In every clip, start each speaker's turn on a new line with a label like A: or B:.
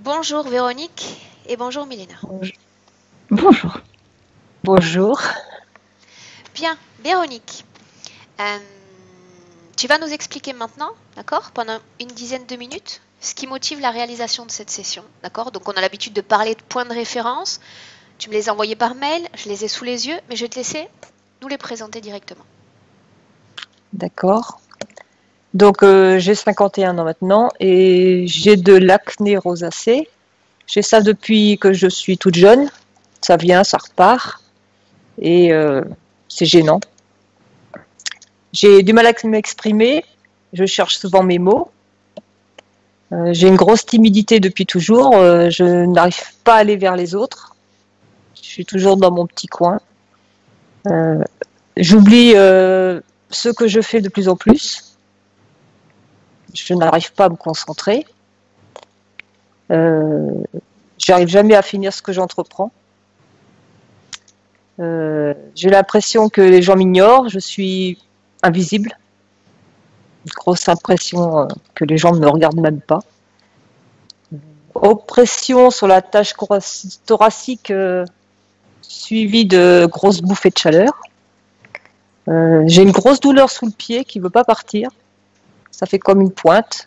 A: Bonjour Véronique et bonjour Milena.
B: Bonjour. Bonjour.
A: Bien, Véronique, euh, tu vas nous expliquer maintenant, d'accord, pendant une dizaine de minutes, ce qui motive la réalisation de cette session, d'accord? Donc on a l'habitude de parler de points de référence, tu me les as envoyés par mail, je les ai sous les yeux, mais je vais te laisser nous les présenter directement.
B: D'accord. Donc j'ai 51 ans maintenant et j'ai de l'acné rosacée. J'ai ça depuis que je suis toute jeune. Ça vient, ça repart et c'est gênant. J'ai du mal à m'exprimer. Je cherche souvent mes mots. J'ai une grosse timidité depuis toujours. Je n'arrive pas à aller vers les autres. Je suis toujours dans mon petit coin. J'oublie ce que je fais de plus en plus. Je n'arrive pas à me concentrer. J'arrive jamais à finir ce que j'entreprends. J'ai l'impression que les gens m'ignorent. Je suis invisible. Une grosse impression que les gens ne me regardent même pas. Oppression sur la tâche thoracique suivie de grosses bouffées de chaleur. J'ai une grosse douleur sous le pied qui ne veut pas partir. Ça fait comme une pointe.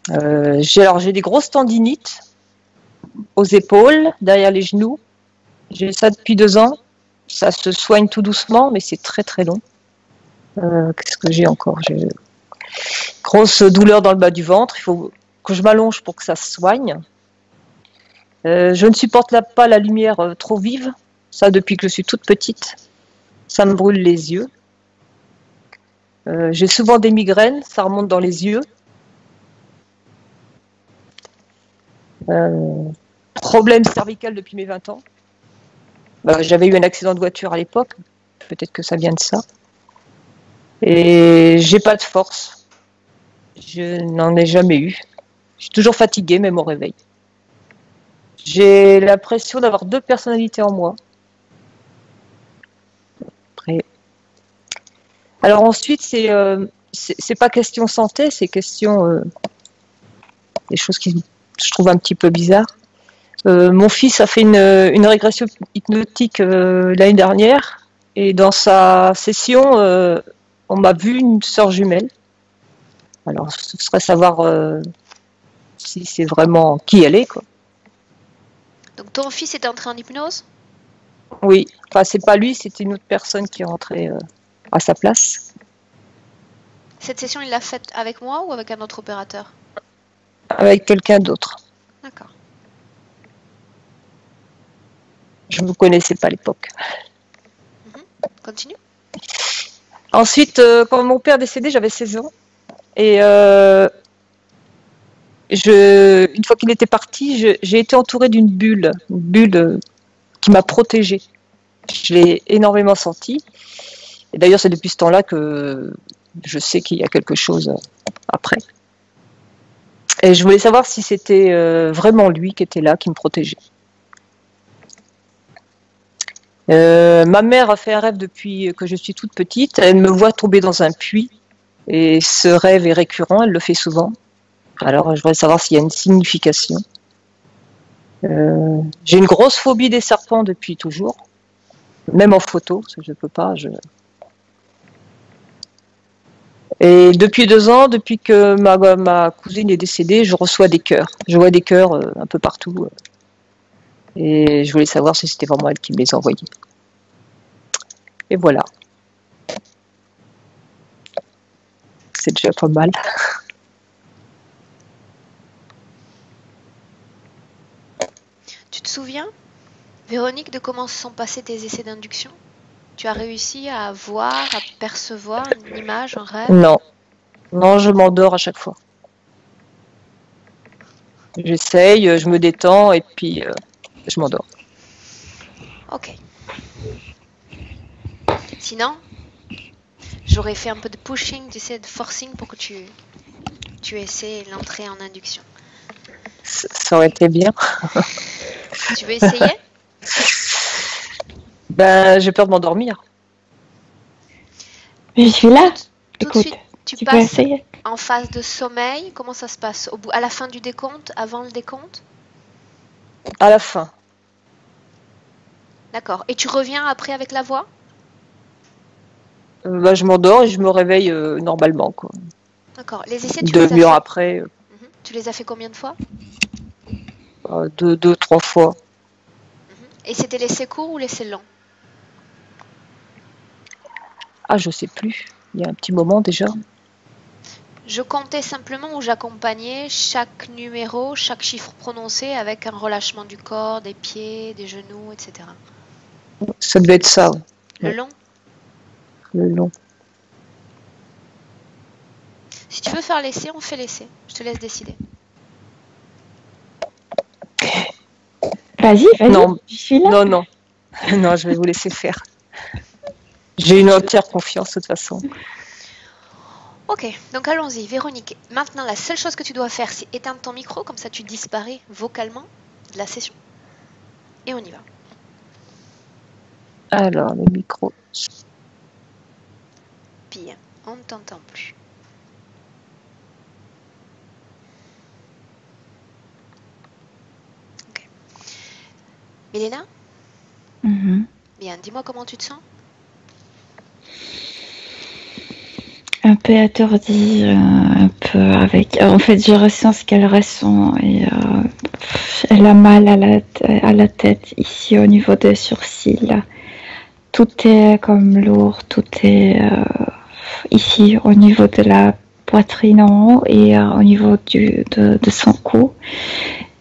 B: J'ai des grosses tendinites aux épaules, derrière les genoux. J'ai ça depuis 2 ans. Ça se soigne tout doucement, mais c'est très très long. Qu'est-ce que j'ai encore? J'ai grosse douleur dans le bas du ventre. Il faut que je m'allonge pour que ça se soigne. Je ne supporte pas la lumière trop vive. Ça depuis que je suis toute petite. Ça me brûle les yeux. J'ai souvent des migraines. Ça remonte dans les yeux. Problème cervical depuis mes 20 ans. J'avais eu un accident de voiture à l'époque. Peut-être que ça vient de ça. Et j'ai pas de force. Je n'en ai jamais eu. Je suis toujours fatiguée, même au réveil. J'ai l'impression d'avoir 2 personnalités en moi. Après. Alors ensuite, c'est pas question santé, c'est question des choses qui je trouve un petit peu bizarres. Mon fils a fait une régression hypnotique l'année dernière, et dans sa session, on m'a vu une sœur jumelle. Alors, ce serait savoir si c'est vraiment qui elle est, quoi.
A: Donc ton fils est entré en hypnose?
B: Oui, enfin c'est pas lui, c'était une autre personne qui est rentrée à sa place.
A: Cette session, il l'a faite avec moi ou avec un autre opérateur?
B: Avec quelqu'un d'autre.
A: D'accord.
B: Je ne vous connaissais pas à l'époque.
A: Continue.
B: Ensuite, quand mon père est décédé, j'avais 16 ans. Et une fois qu'il était parti, j'ai été entourée d'une bulle qui m'a protégée. Je l'ai énormément senti. Et d'ailleurs, c'est depuis ce temps-là que je sais qu'il y a quelque chose après. Et je voulais savoir si c'était vraiment lui qui était là, qui me protégeait. Ma mère a fait un rêve depuis que je suis toute petite. Elle me voit tomber dans un puits. Et ce rêve est récurrent, elle le fait souvent. Alors, je voudrais savoir s'il y a une signification. J'ai une grosse phobie des serpents depuis toujours. Même en photo, parce que je ne peux pas. Et depuis 2 ans, depuis que ma cousine est décédée, je reçois des cœurs. Je vois des cœurs un peu partout. Et je voulais savoir si c'était vraiment elle qui me les envoyait. Et voilà. C'est déjà pas mal.
A: Tu te souviens, Véronique, de comment se sont passés tes essais d'induction? Tu as réussi à voir, à percevoir une image, un rêve?
B: Non. Non, je m'endors à chaque fois. J'essaye, je me détends et puis je m'endors.
A: Ok. Sinon, j'aurais fait un peu de pushing, tu sais, de forcing pour que tu essaies l'entrée en induction.
B: Ça aurait été bien.
A: Tu veux essayer?
B: J'ai peur de m'endormir.
C: Je suis là.
A: Tout de
C: Écoute,
A: suite, tu
C: tu peux
A: passes
C: essayer?
A: en phase de sommeil. Comment ça se passe? À la fin du décompte, avant le décompte?
B: À la fin.
A: D'accord. Et tu reviens après avec la voix?
B: Bah, je m'endors et je me réveille normalement, quoi.
A: D'accord. Les essais,
B: Une
A: tu les as
B: demi-heure
A: fait?
B: après,
A: Tu les as fait combien de fois?
B: deux, trois fois.
A: Et c'était l'essai court ou l'essai long?
B: Ah, je sais plus. Il y a un petit moment déjà.
A: Je comptais simplement ou j'accompagnais chaque numéro, chaque chiffre prononcé avec un relâchement du corps, des pieds, des genoux, etc.
B: Ça devait être ça,
A: Le
B: ouais,
A: long?
B: le long.
A: Si tu veux faire l'essai, on fait l'essai. Je te laisse décider.
C: Vas-y,
B: Non,
C: je suis là.
B: non, non. Non, je vais vous laisser faire. J'ai une entière confiance de toute façon.
A: Ok, donc allons-y. Véronique, maintenant la seule chose que tu dois faire, c'est éteindre ton micro, comme ça tu disparais vocalement de la session. Et on y va.
B: Alors, le micro.
A: Bien, on ne t'entend plus. Ok. Milena?
C: Mhm.
A: Bien, dis-moi comment tu te sens?
C: Un peu étourdie, un peu avec. En fait, je ressens ce qu'elle ressent et elle a mal à la tête ici au niveau des sourcils. Tout est comme lourd, tout est ici au niveau de la poitrine en haut et au niveau de son cou.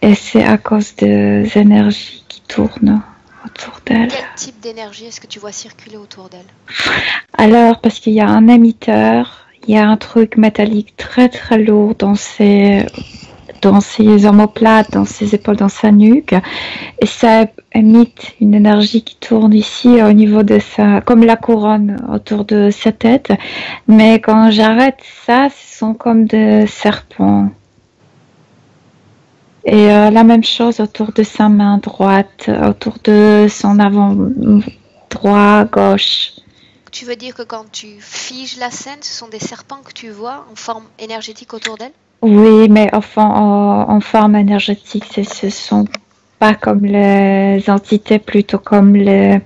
C: Et c'est à cause des énergies qui tournent autour d'elle.
A: Quel type d'énergie est-ce que tu vois circuler autour d'elle?
C: Alors, parce qu'il y a un émetteur, il y a un truc métallique très très lourd dans ses omoplates, dans ses épaules, dans sa nuque, et ça émite une énergie qui tourne ici au niveau de sa, comme la couronne autour de sa tête. Mais quand j'arrête ça, ce sont comme des serpents. Et la même chose autour de sa main droite, autour de son avant droit, gauche.
A: Tu veux dire que quand tu figes la scène, ce sont des serpents que tu vois en forme énergétique autour d'elle?
C: Oui, mais enfin, en forme énergétique, ce sont pas comme les entités, plutôt comme les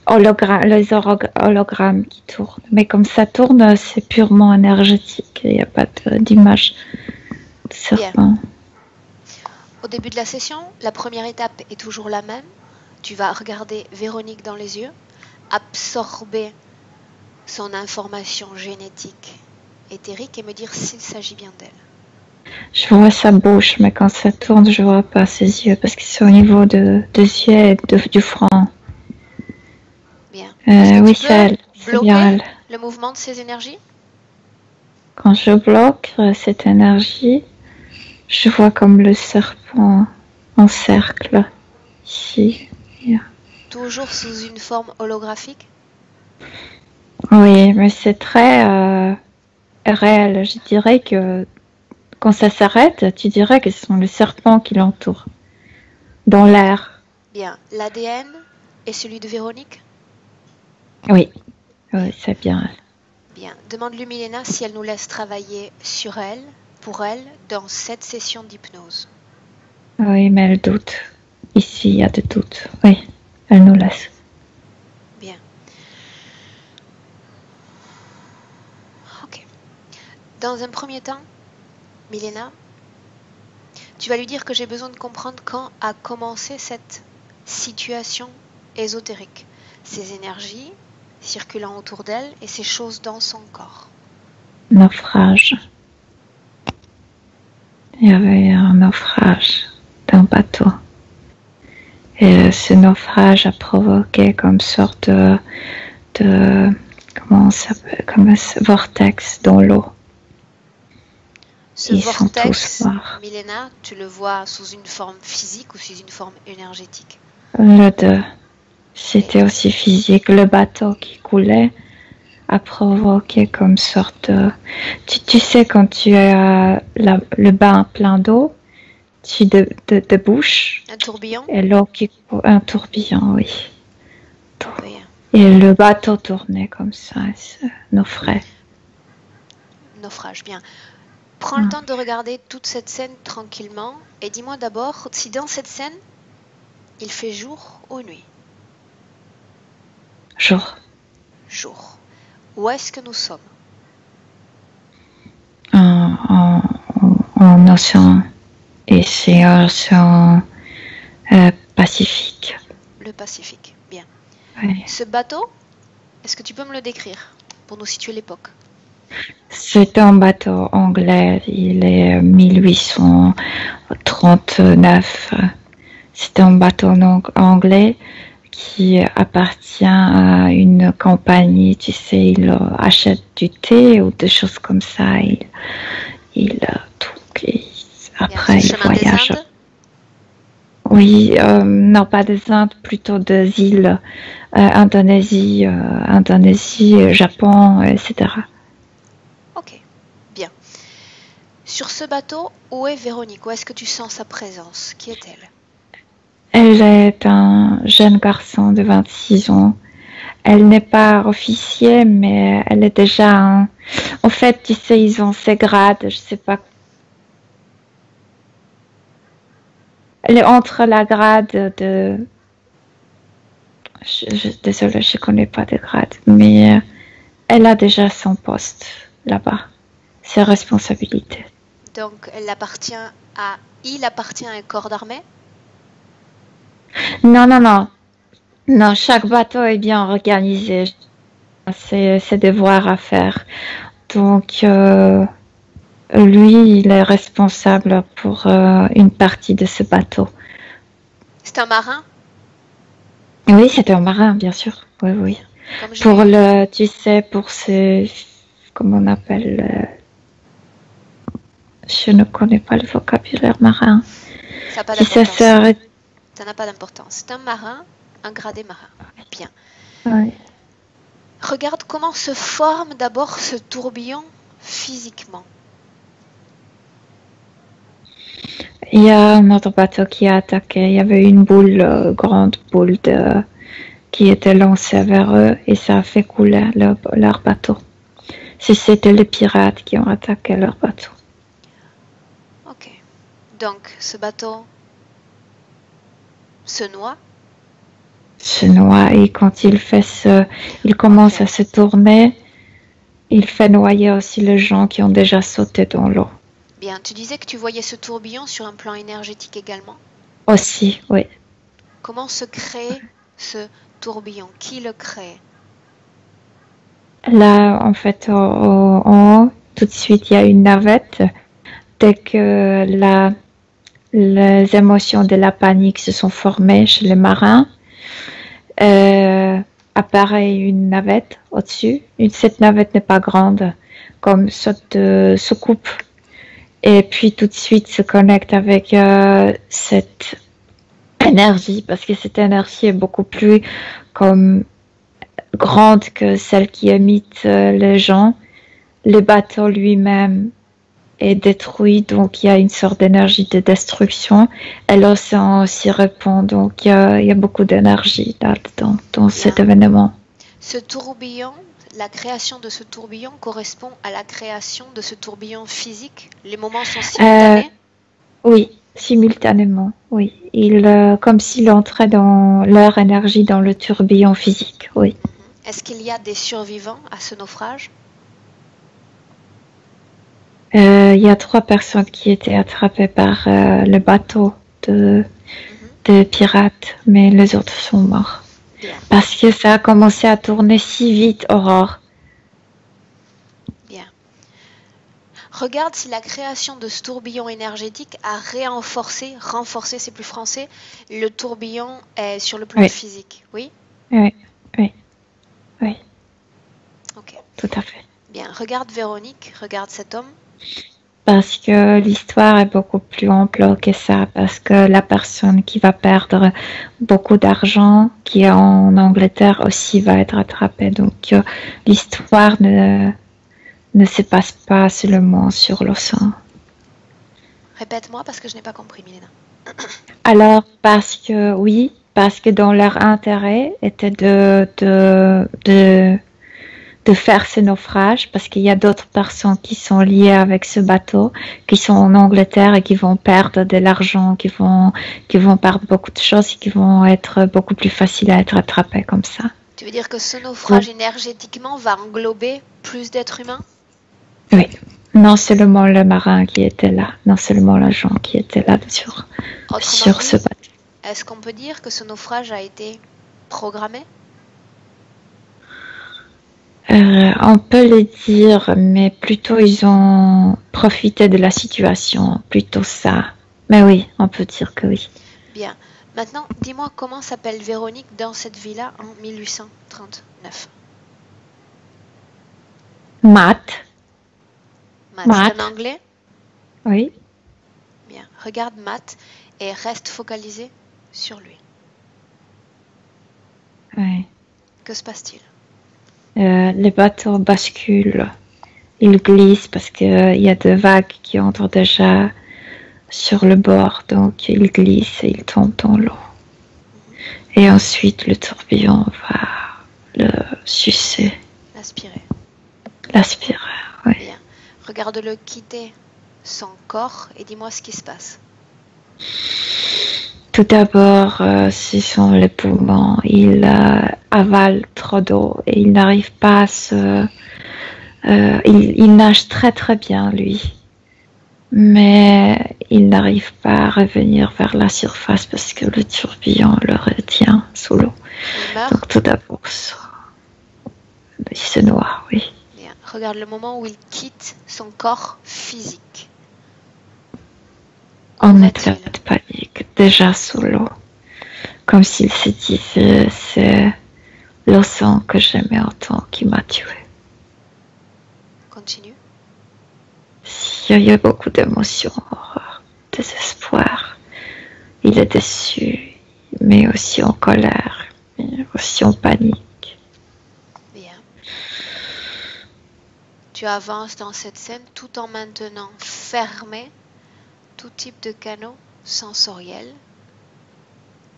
C: hologrammes qui tournent. Mais comme ça tourne, c'est purement énergétique. Il n'y a pas d'image de serpent.
A: Bien. Au début de la session, la première étape est toujours la même. Tu vas regarder Véronique dans les yeux, absorber son information génétique éthérique et me dire s'il s'agit bien d'elle.
C: Je vois sa bouche, mais quand ça tourne, je vois pas ses yeux parce que c'est au niveau des yeux et du front.
A: Bien.
C: Oui, c'est elle. C'est bien elle.
A: Le mouvement de ces énergies?
C: Quand je bloque cette énergie, je vois comme le serpent en cercle ici. Yeah.
A: Toujours sous une forme holographique?
C: Oui, mais c'est très réel. Je dirais que quand ça s'arrête, tu dirais que ce sont les serpents qui l'entourent dans l'air.
A: Bien. L'ADN est celui de Véronique?
C: Oui, oui, c'est bien elle.
A: Bien. Demande-lui, Milena, si elle nous laisse travailler sur elle, pour elle, dans cette session d'hypnose.
C: Oui, mais elle doute. Ici, il y a des doutes. Oui, elle nous laisse.
A: Bien. Ok. Dans un premier temps, Milena, tu vas lui dire que j'ai besoin de comprendre quand a commencé cette situation ésotérique. Ces énergies circulant autour d'elle et ces choses dans son corps.
C: Naufrage. Il y avait un naufrage d'un bateau. Et ce naufrage a provoqué comme sorte de comment ça s'appelle, comme un vortex dans l'eau.
A: Ce
C: Ils sont tous
A: vortex,
C: morts.
A: Milena, tu le vois sous une forme physique ou sous une forme énergétique?
C: Le deux. C'était aussi physique. Le bateau qui coulait a provoqué comme sorte de... Tu sais, quand tu as le bain plein d'eau, tu débouches.
A: Un tourbillon?
C: Et l'eau qui... Un tourbillon, oui.
A: Bien.
C: Et le bateau tournait comme ça, naufrait.
A: naufrage. Bien. Prends le temps de regarder toute cette scène tranquillement et dis-moi d'abord si dans cette scène, il fait jour ou nuit.
C: Jour.
A: Jour. Où est-ce que nous sommes?
C: En océan. Et c'est océan Pacifique.
A: Le Pacifique. Bien.
C: Oui.
A: Ce bateau, est-ce que tu peux me le décrire pour nous situer l'époque?
C: C'est un bateau anglais, il est 1839. C'est un bateau anglais qui appartient à une compagnie, tu sais, il achète du thé ou des choses comme ça. Après, il voyage. Oui, non, pas des Indes, plutôt des îles, Indonésie, Japon, etc.
A: Ok, bien. Sur ce bateau, où est Véronique? Où est-ce que tu sens sa présence? Qui est-elle?
C: Elle est un jeune garçon de 26 ans. Elle n'est pas officier, mais elle est déjà En fait, tu sais, ils ont ces grades, je sais pas. Elle est entre la grade de... Désolée, je connais pas de grade, mais elle a déjà son poste là-bas, ses responsabilités.
A: Donc, il appartient à un corps d'armée?
C: Non, non, non. Non, chaque bateau est bien organisé. C'est ses devoirs à faire. Donc, lui, il est responsable pour une partie de ce bateau.
A: C'est un marin?
C: Oui, c'est un marin, bien sûr. Oui, oui. Pour tu sais, pour ces... Comment on appelle je ne connais pas le vocabulaire marin.
A: Ça n'a pas d'importance. Ça n'a pas d'importance. C'est un marin, un gradé marin. Bien.
C: Oui.
A: Regarde comment se forme d'abord ce tourbillon physiquement.
C: Il y a un autre bateau qui a attaqué. Il y avait une grande boule qui était lancée vers eux et ça a fait couler leur bateau. C'était les pirates qui ont attaqué leur bateau.
A: Ok. Donc, ce bateau se noie?
C: Se noie et quand il commence à se tourner, il fait noyer aussi les gens qui ont déjà sauté dans l'eau.
A: Bien, tu disais que tu voyais ce tourbillon sur un plan énergétique également?
C: Aussi, oui.
A: Comment se crée ce tourbillon? Qui le crée?
C: Là, en fait, en haut, tout de suite, il y a une navette. Dès que les émotions de la panique se sont formées chez les marins, apparaît une navette au-dessus. Cette navette n'est pas grande, comme sorte de soucoupe. Et puis tout de suite se connecte avec cette énergie, parce que cette énergie est beaucoup plus comme grande que celle qui émite les gens. Le bateau lui-même est détruit, donc il y a une sorte d'énergie de destruction. Et l'océan s'y répand, donc il y a beaucoup d'énergie là-dedans, dans cet événement.
A: Ce tourbillon, la création de ce tourbillon correspond à la création de ce tourbillon physique? Les moments sont simultanés?
C: Oui, simultanément, oui. Comme s'il entrait dans leur énergie dans le tourbillon physique, oui.
A: Est-ce qu'il y a des survivants à ce naufrage?
C: Il y a 3 personnes qui étaient attrapées par le bateau de pirates, mais les autres sont morts.
A: Bien.
C: Parce que ça a commencé à tourner si vite, Aurore.
A: Bien. Regarde si la création de ce tourbillon énergétique a renforcé, c'est plus français, le tourbillon sur le plan physique. Oui?
C: Oui.
A: Ok.
C: Tout à fait.
A: Bien. Regarde Véronique, regarde cet homme.
C: Parce que l'histoire est beaucoup plus ample que ça, parce que la personne qui va perdre beaucoup d'argent, qui est en Angleterre aussi, va être attrapée. Donc l'histoire ne se passe pas seulement sur l'océan.
A: Répète-moi parce que je n'ai pas compris, Milena.
C: Alors, parce que dans leur intérêt était de de faire ce naufrage parce qu'il y a d'autres personnes qui sont liées avec ce bateau, qui sont en Angleterre et qui vont perdre de l'argent, qui vont perdre beaucoup de choses et qui vont être beaucoup plus faciles à être attrapés comme ça.
A: Tu veux dire que ce naufrage énergétiquement va englober plus d'êtres humains?
C: Oui. Non seulement le marin qui était là, non seulement l'agent qui était là sur ce bateau.
A: Est-ce qu'on peut dire que ce naufrage a été programmé?
C: On peut le dire, mais plutôt ils ont profité de la situation, plutôt ça. Mais oui, on peut dire que oui.
A: Bien. Maintenant, dis-moi comment s'appelle Véronique dans cette villa en 1839.
C: Matt.
A: Matt. C'est en anglais?
C: Oui.
A: Bien. Regarde Matt et reste focalisé sur lui.
C: Oui.
A: Que se passe-t-il?
C: Le bateau bascule. Il glisse parce qu'il y a des vagues qui entrent déjà sur le bord. Donc il glisse et il tombe dans l'eau. Et ensuite le tourbillon va le sucer. L'aspirer, oui.
A: Bien. Regarde-le quitter son corps et dis-moi ce qui se passe.
C: Tout d'abord, ce sont les poumons. Il avale trop d'eau et il n'arrive pas à se... il nage très très bien, lui. Mais il n'arrive pas à revenir vers la surface parce que le tourbillon le retient sous l'eau.
A: Il meurt?
C: Donc tout d'abord, il se noie, oui.
A: Bien. Regarde le moment où il quitte son corps physique.
C: En état de panique, déjà sous l'eau. Comme s'il se disait, c'est le sang que j'aimais autant qui m'a tué.
A: Continue.
C: Il y a beaucoup d'émotions, horreur, désespoir. Il est déçu, mais aussi en colère, mais aussi en panique.
A: Bien. Tu avances dans cette scène tout en maintenant fermé tout type de canaux sensoriels.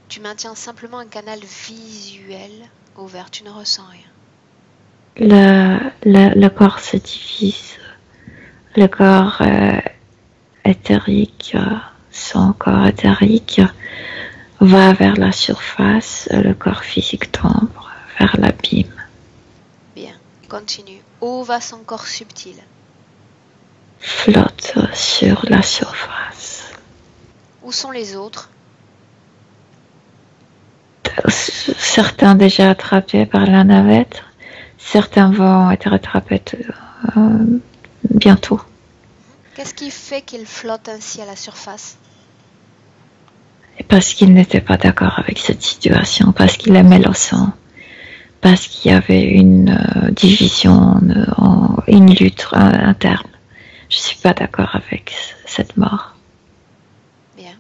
A: Tu maintiens simplement un canal visuel ouvert, tu ne ressens rien.
C: Le corps se divise. Le corps éthérique, son corps éthérique va vers la surface, le corps physique tombe vers l'abîme.
A: Bien, continue. Où va son corps subtil?
C: Flotte sur la surface.
A: Où sont les autres?
C: Certains déjà attrapés par la navette, certains vont être attrapés bientôt.
A: Qu'est-ce qui fait qu'il flotte ainsi à la surface?
C: Parce qu'il n'était pas d'accord avec cette situation, parce qu'il aimait le sang, parce qu'il y avait une division, une lutte interne. Je ne suis pas d'accord avec cette mort.
A: Bien.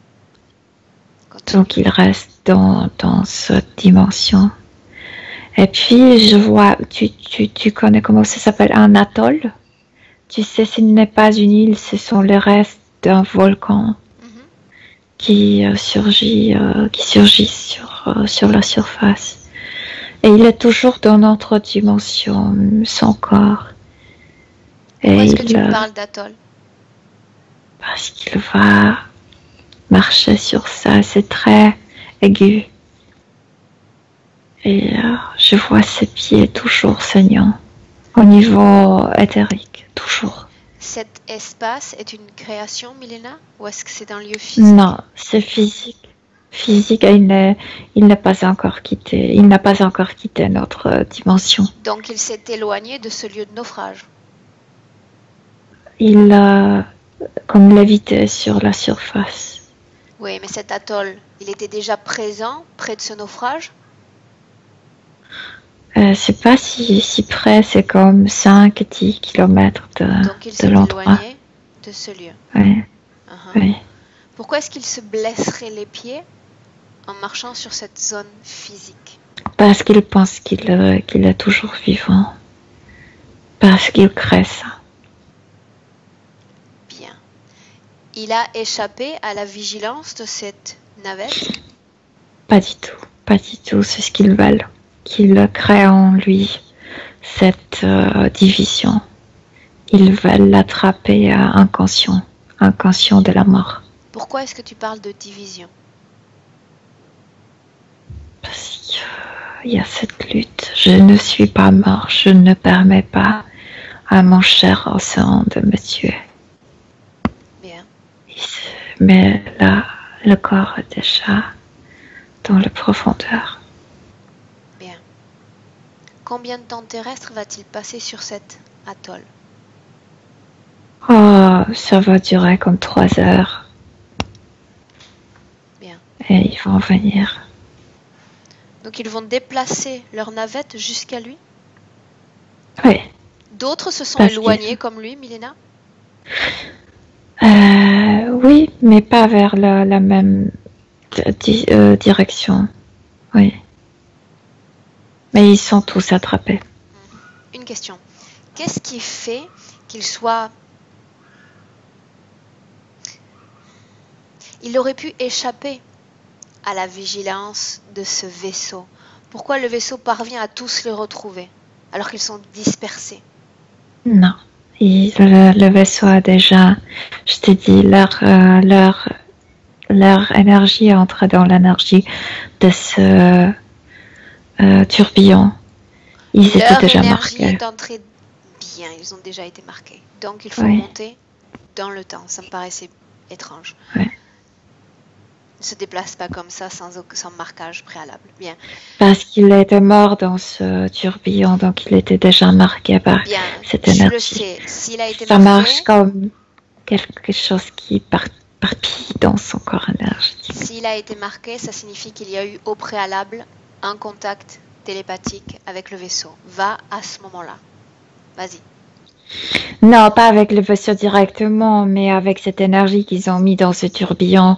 C: Continue. Donc il reste dans cette dimension. Et puis je vois, tu connais comment ça s'appelle, un atoll? Tu sais, ce n'est pas une île, ce sont les restes d'un volcan qui surgit sur la surface. Et il est toujours dans notre dimension, son corps.
A: Pourquoi est-ce que tu me parles d'atoll?
C: Parce qu'il va marcher sur ça, c'est très aigu. Et je vois ses pieds toujours saignants, au niveau éthérique, toujours.
A: Cet espace est une création, Milena, ou est-ce que c'est un lieu physique?
C: Non, c'est physique. Physique, et il n'a pas encore quitté notre dimension.
A: Donc il s'est éloigné de ce lieu de naufrage.
C: Il a comme lévité sur la surface.
A: Oui, mais cet atoll, il était déjà présent près de ce naufrage?
C: C'est pas si près, c'est comme 5-10 km de l'endroit.
A: Donc il s'est éloigné de ce lieu.
C: Oui. Oui.
A: Pourquoi est-ce qu'il se blesserait les pieds en marchant sur cette zone physique?
C: Parce qu'il pense qu'il est toujours vivant. Parce qu'il crée ça.
A: Bien. Il a échappé à la vigilance de cette navette?
C: Pas du tout. Pas du tout. C'est ce qu'ils veulent. Qu'il crée en lui cette division. Ils veulent l'attraper inconscient de la mort.
A: Pourquoi est-ce que tu parles de division?
C: Parce qu'il y a cette lutte. Je ne suis pas mort. Je ne permets pas à mon cher océan de me tuer.
A: Bien.
C: Mais là, le corps est déjà dans la profondeur.
A: Bien. Combien de temps terrestre va-t-il passer sur cet atoll?
C: Oh, ça va durer comme 3 heures.
A: Bien.
C: Et ils vont venir.
A: Donc ils vont déplacer leur navette jusqu'à lui?
C: Oui.
A: D'autres se sont
C: Parce
A: éloignés comme lui, Milena?
C: Oui, mais pas vers la même direction. Oui. Mais ils sont tous attrapés.
A: Une question. Qu'est-ce qui fait qu'il soit... Il aurait pu échapper à la vigilance de ce vaisseau. Pourquoi le vaisseau parvient à tous les retrouver alors qu'ils sont dispersés?
C: Non. Le vaisseau a déjà, je t'ai dit, leur énergie entre dans l'énergie de ce tourbillon. Ils étaient déjà
A: énergie
C: marqués.
A: est entrée bien, ils ont déjà été marqués. Donc il faut
C: Oui.
A: monter dans le temps. Ça me paraissait étrange.
C: Oui.
A: Ne se déplace pas comme ça sans marquage préalable. Bien.
C: Parce qu'il était mort dans ce tourbillon, donc il était déjà marqué par
A: Bien.
C: cette
A: Tu
C: énergie.
A: le sais. S'il a été
C: Ça
A: marqué,
C: marche comme quelque chose qui parpille dans son corps énergétique.
A: s'il a été marqué, ça signifie qu'il y a eu au préalable un contact télépathique avec le vaisseau. Va à ce moment-là. Vas-y.
C: Non, pas avec le vaisseau directement, mais avec cette énergie qu'ils ont mis dans ce tourbillon.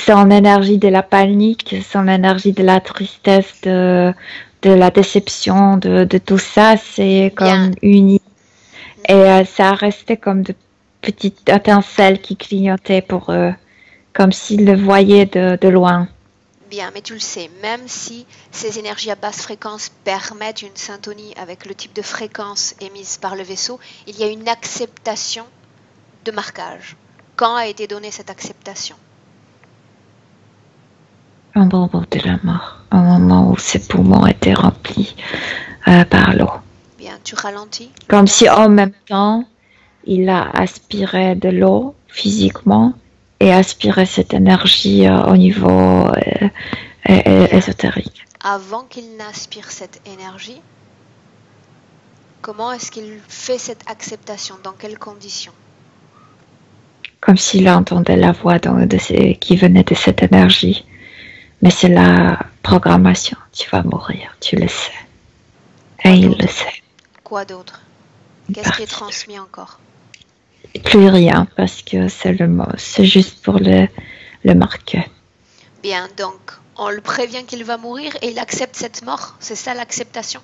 C: Son énergie de la panique, son énergie de la tristesse, de la déception, de tout ça, c'est comme uni. Et ça restait comme de petites étincelles qui clignotaient pour eux, comme s'ils le voyaient de loin.
A: Bien, mais tu le sais, même si ces énergies à basse fréquence permettent une syntonie avec le type de fréquence émise par le vaisseau, il y a une acceptation de marquage. Quand a été donnée cette acceptation?
C: Au moment de la mort, au moment où ses poumons étaient remplis par l'eau.
A: Bien, tu ralentis.
C: Comme si en même temps, il a aspiré de l'eau physiquement et aspiré cette énergie au niveau ésotérique.
A: Avant qu'il n'aspire cette énergie, comment est-ce qu'il fait cette acceptation? Dans quelles conditions?
C: Comme s'il entendait la voix qui venait de cette énergie. Mais c'est la programmation. Tu vas mourir, tu le sais. Et il le sait.
A: Quoi d'autre? Qu'est-ce qui est transmis encore?
C: Plus rien, parce que c'est juste pour le marquer.
A: Bien, donc on le prévient qu'il va mourir et il accepte cette mort. C'est ça l'acceptation?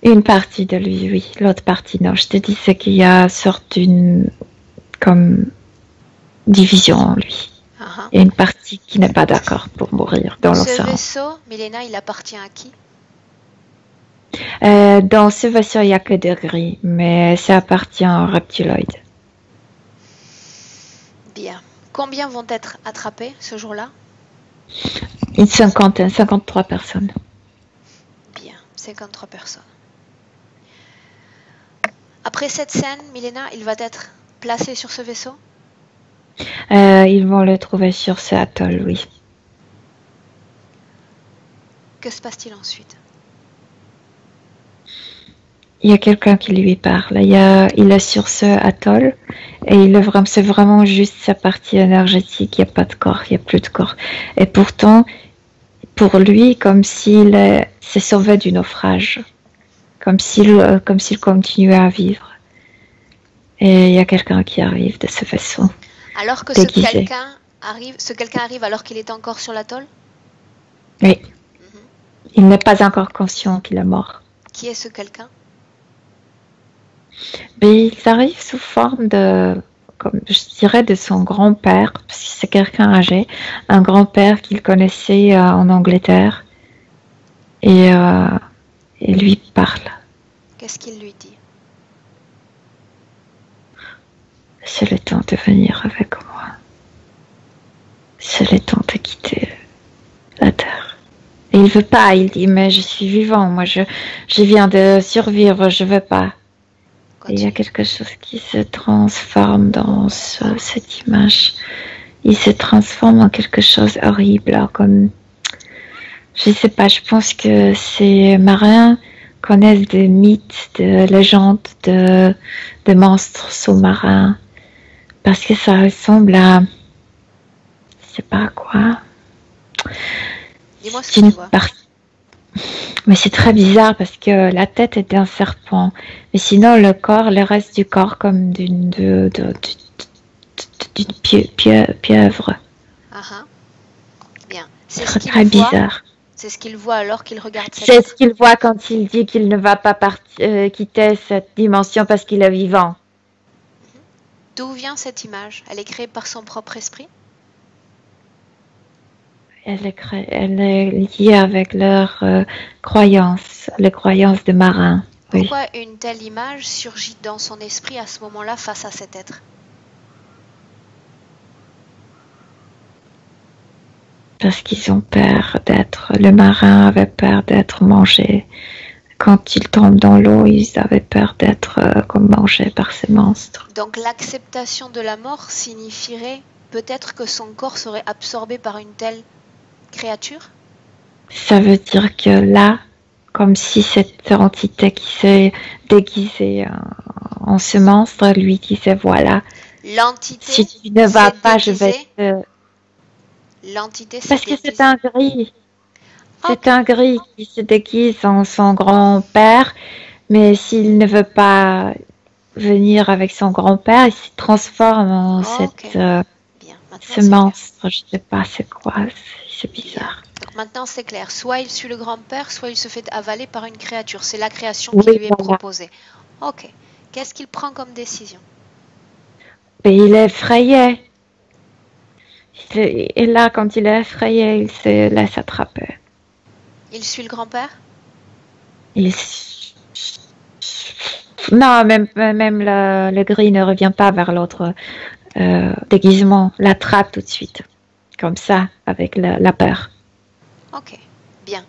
C: Une partie de lui, oui. L'autre partie, non. Je te dis, c'est qu'il y a une sorte d'une comme division en lui. Il y a une partie qui n'est pas d'accord pour mourir dans l'océan.
A: Ce vaisseau, Milena, il appartient à qui?
C: Dans ce vaisseau, il n'y a que des gris, mais ça appartient aux reptiloïdes.
A: Bien. Combien vont être attrapés ce jour-là?
C: Une cinquantaine, 53 personnes.
A: Bien, 53 personnes. Après cette scène, Milena, il va être placé sur ce vaisseau?
C: Ils vont le trouver sur ce atoll, oui.
A: Que se passe-t-il ensuite?
C: Il y a quelqu'un qui lui parle. Il est sur ce atoll et c'est vraiment juste sa partie énergétique. Il n'y a pas de corps, il n'y a plus de corps. Et pourtant, pour lui, comme s'il s'est sauvé du naufrage, comme s'il continuait à vivre. Et il y a quelqu'un qui arrive de ce vaisseau.
A: Alors que
C: déguisé.
A: ce quelqu'un arrive alors qu'il est encore sur l'atoll?
C: Oui. Il n'est pas encore conscient qu'il est mort.
A: Qui est ce quelqu'un?
C: Mais il arrive sous forme comme je dirais, de son grand-père, parce que c'est quelqu'un âgé, un grand-père qu'il connaissait en Angleterre, et lui parle.
A: Qu'est-ce qu'il lui dit?
C: C'est le temps de venir avec moi. C'est le temps de quitter la terre. Et il veut pas, il dit, mais je suis vivant, moi je viens de survivre, je veux pas. Et il y a quelque chose qui se transforme dans cette image. Il se transforme en quelque chose horrible, comme, je sais pas, je pense que ces marins connaissent des mythes, de légendes, de monstres sous-marins, parce que ça ressemble à, je sais pas quoi.
A: Dis-moi ce que tu vois.
C: Mais c'est très bizarre parce que la tête est d'un serpent, mais sinon le corps, le reste du corps comme d'une pieuvre.
A: Bien.
C: C'est très bizarre.
A: C'est ce qu'il voit alors qu'il regarde cette...
C: C'est ce qu'il voit quand il dit qu'il ne va pas quitter cette dimension parce qu'il est vivant.
A: D'où vient cette image? Elle est créée par son propre esprit?
C: Elle est liée avec leurs croyances, les croyances des marins.
A: Pourquoi une telle image surgit dans son esprit à ce moment-là face à cet être?
C: Parce qu'ils ont peur d'être... Le marin avait peur d'être mangé. Quand ils tombent dans l'eau, ils avaient peur d'être comme mangés par ces monstres.
A: Donc l'acceptation de la mort signifierait peut-être que son corps serait absorbé par une telle créature?
C: Ça veut dire que là, comme si cette entité qui s'est déguisée en ce monstre lui disait voilà,
A: l'entité
C: si tu ne vas pas, je vais te...
A: L'entité
C: parce que c'est un gris. C'est un gris qui se déguise en son grand-père, mais s'il ne veut pas venir avec son grand-père, il se transforme en ce monstre. Je ne sais pas c'est quoi, c'est bizarre.
A: Donc maintenant c'est clair, soit il suit le grand-père, soit il se fait avaler par une créature. C'est la création qui lui est proposée. Ok. Qu'est-ce qu'il prend comme décision?
C: Et il est effrayé. Et là, quand il est effrayé, il se laisse attraper.
A: Il suit le grand-père?
C: Non, même le gris ne revient pas vers l'autre déguisement. L'attrape tout de suite. Comme ça, avec la peur.
A: Ok, bien.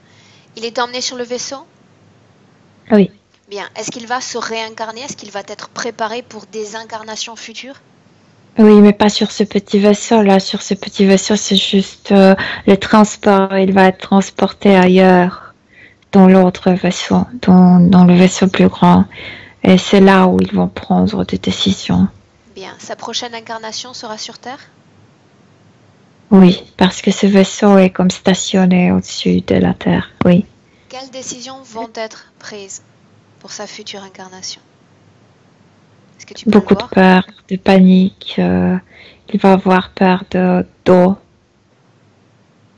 A: Il est emmené sur le vaisseau?
C: Oui.
A: Bien. Est-ce qu'il va se réincarner? Est-ce qu'il va être préparé pour des incarnations futures?
C: Oui, mais pas sur ce petit vaisseau. Là, sur ce petit vaisseau, c'est juste le transport. Il va être transporté ailleurs, dans l'autre vaisseau, dans le vaisseau plus grand. Et c'est là où ils vont prendre des décisions.
A: Bien. Sa prochaine incarnation sera sur Terre?
C: Oui, parce que ce vaisseau est comme stationné au-dessus de la Terre, oui.
A: Quelles décisions vont être prises pour sa future incarnation? Est-ce que tu peux
C: Beaucoup de peur, de panique. Il va avoir peur d'eau.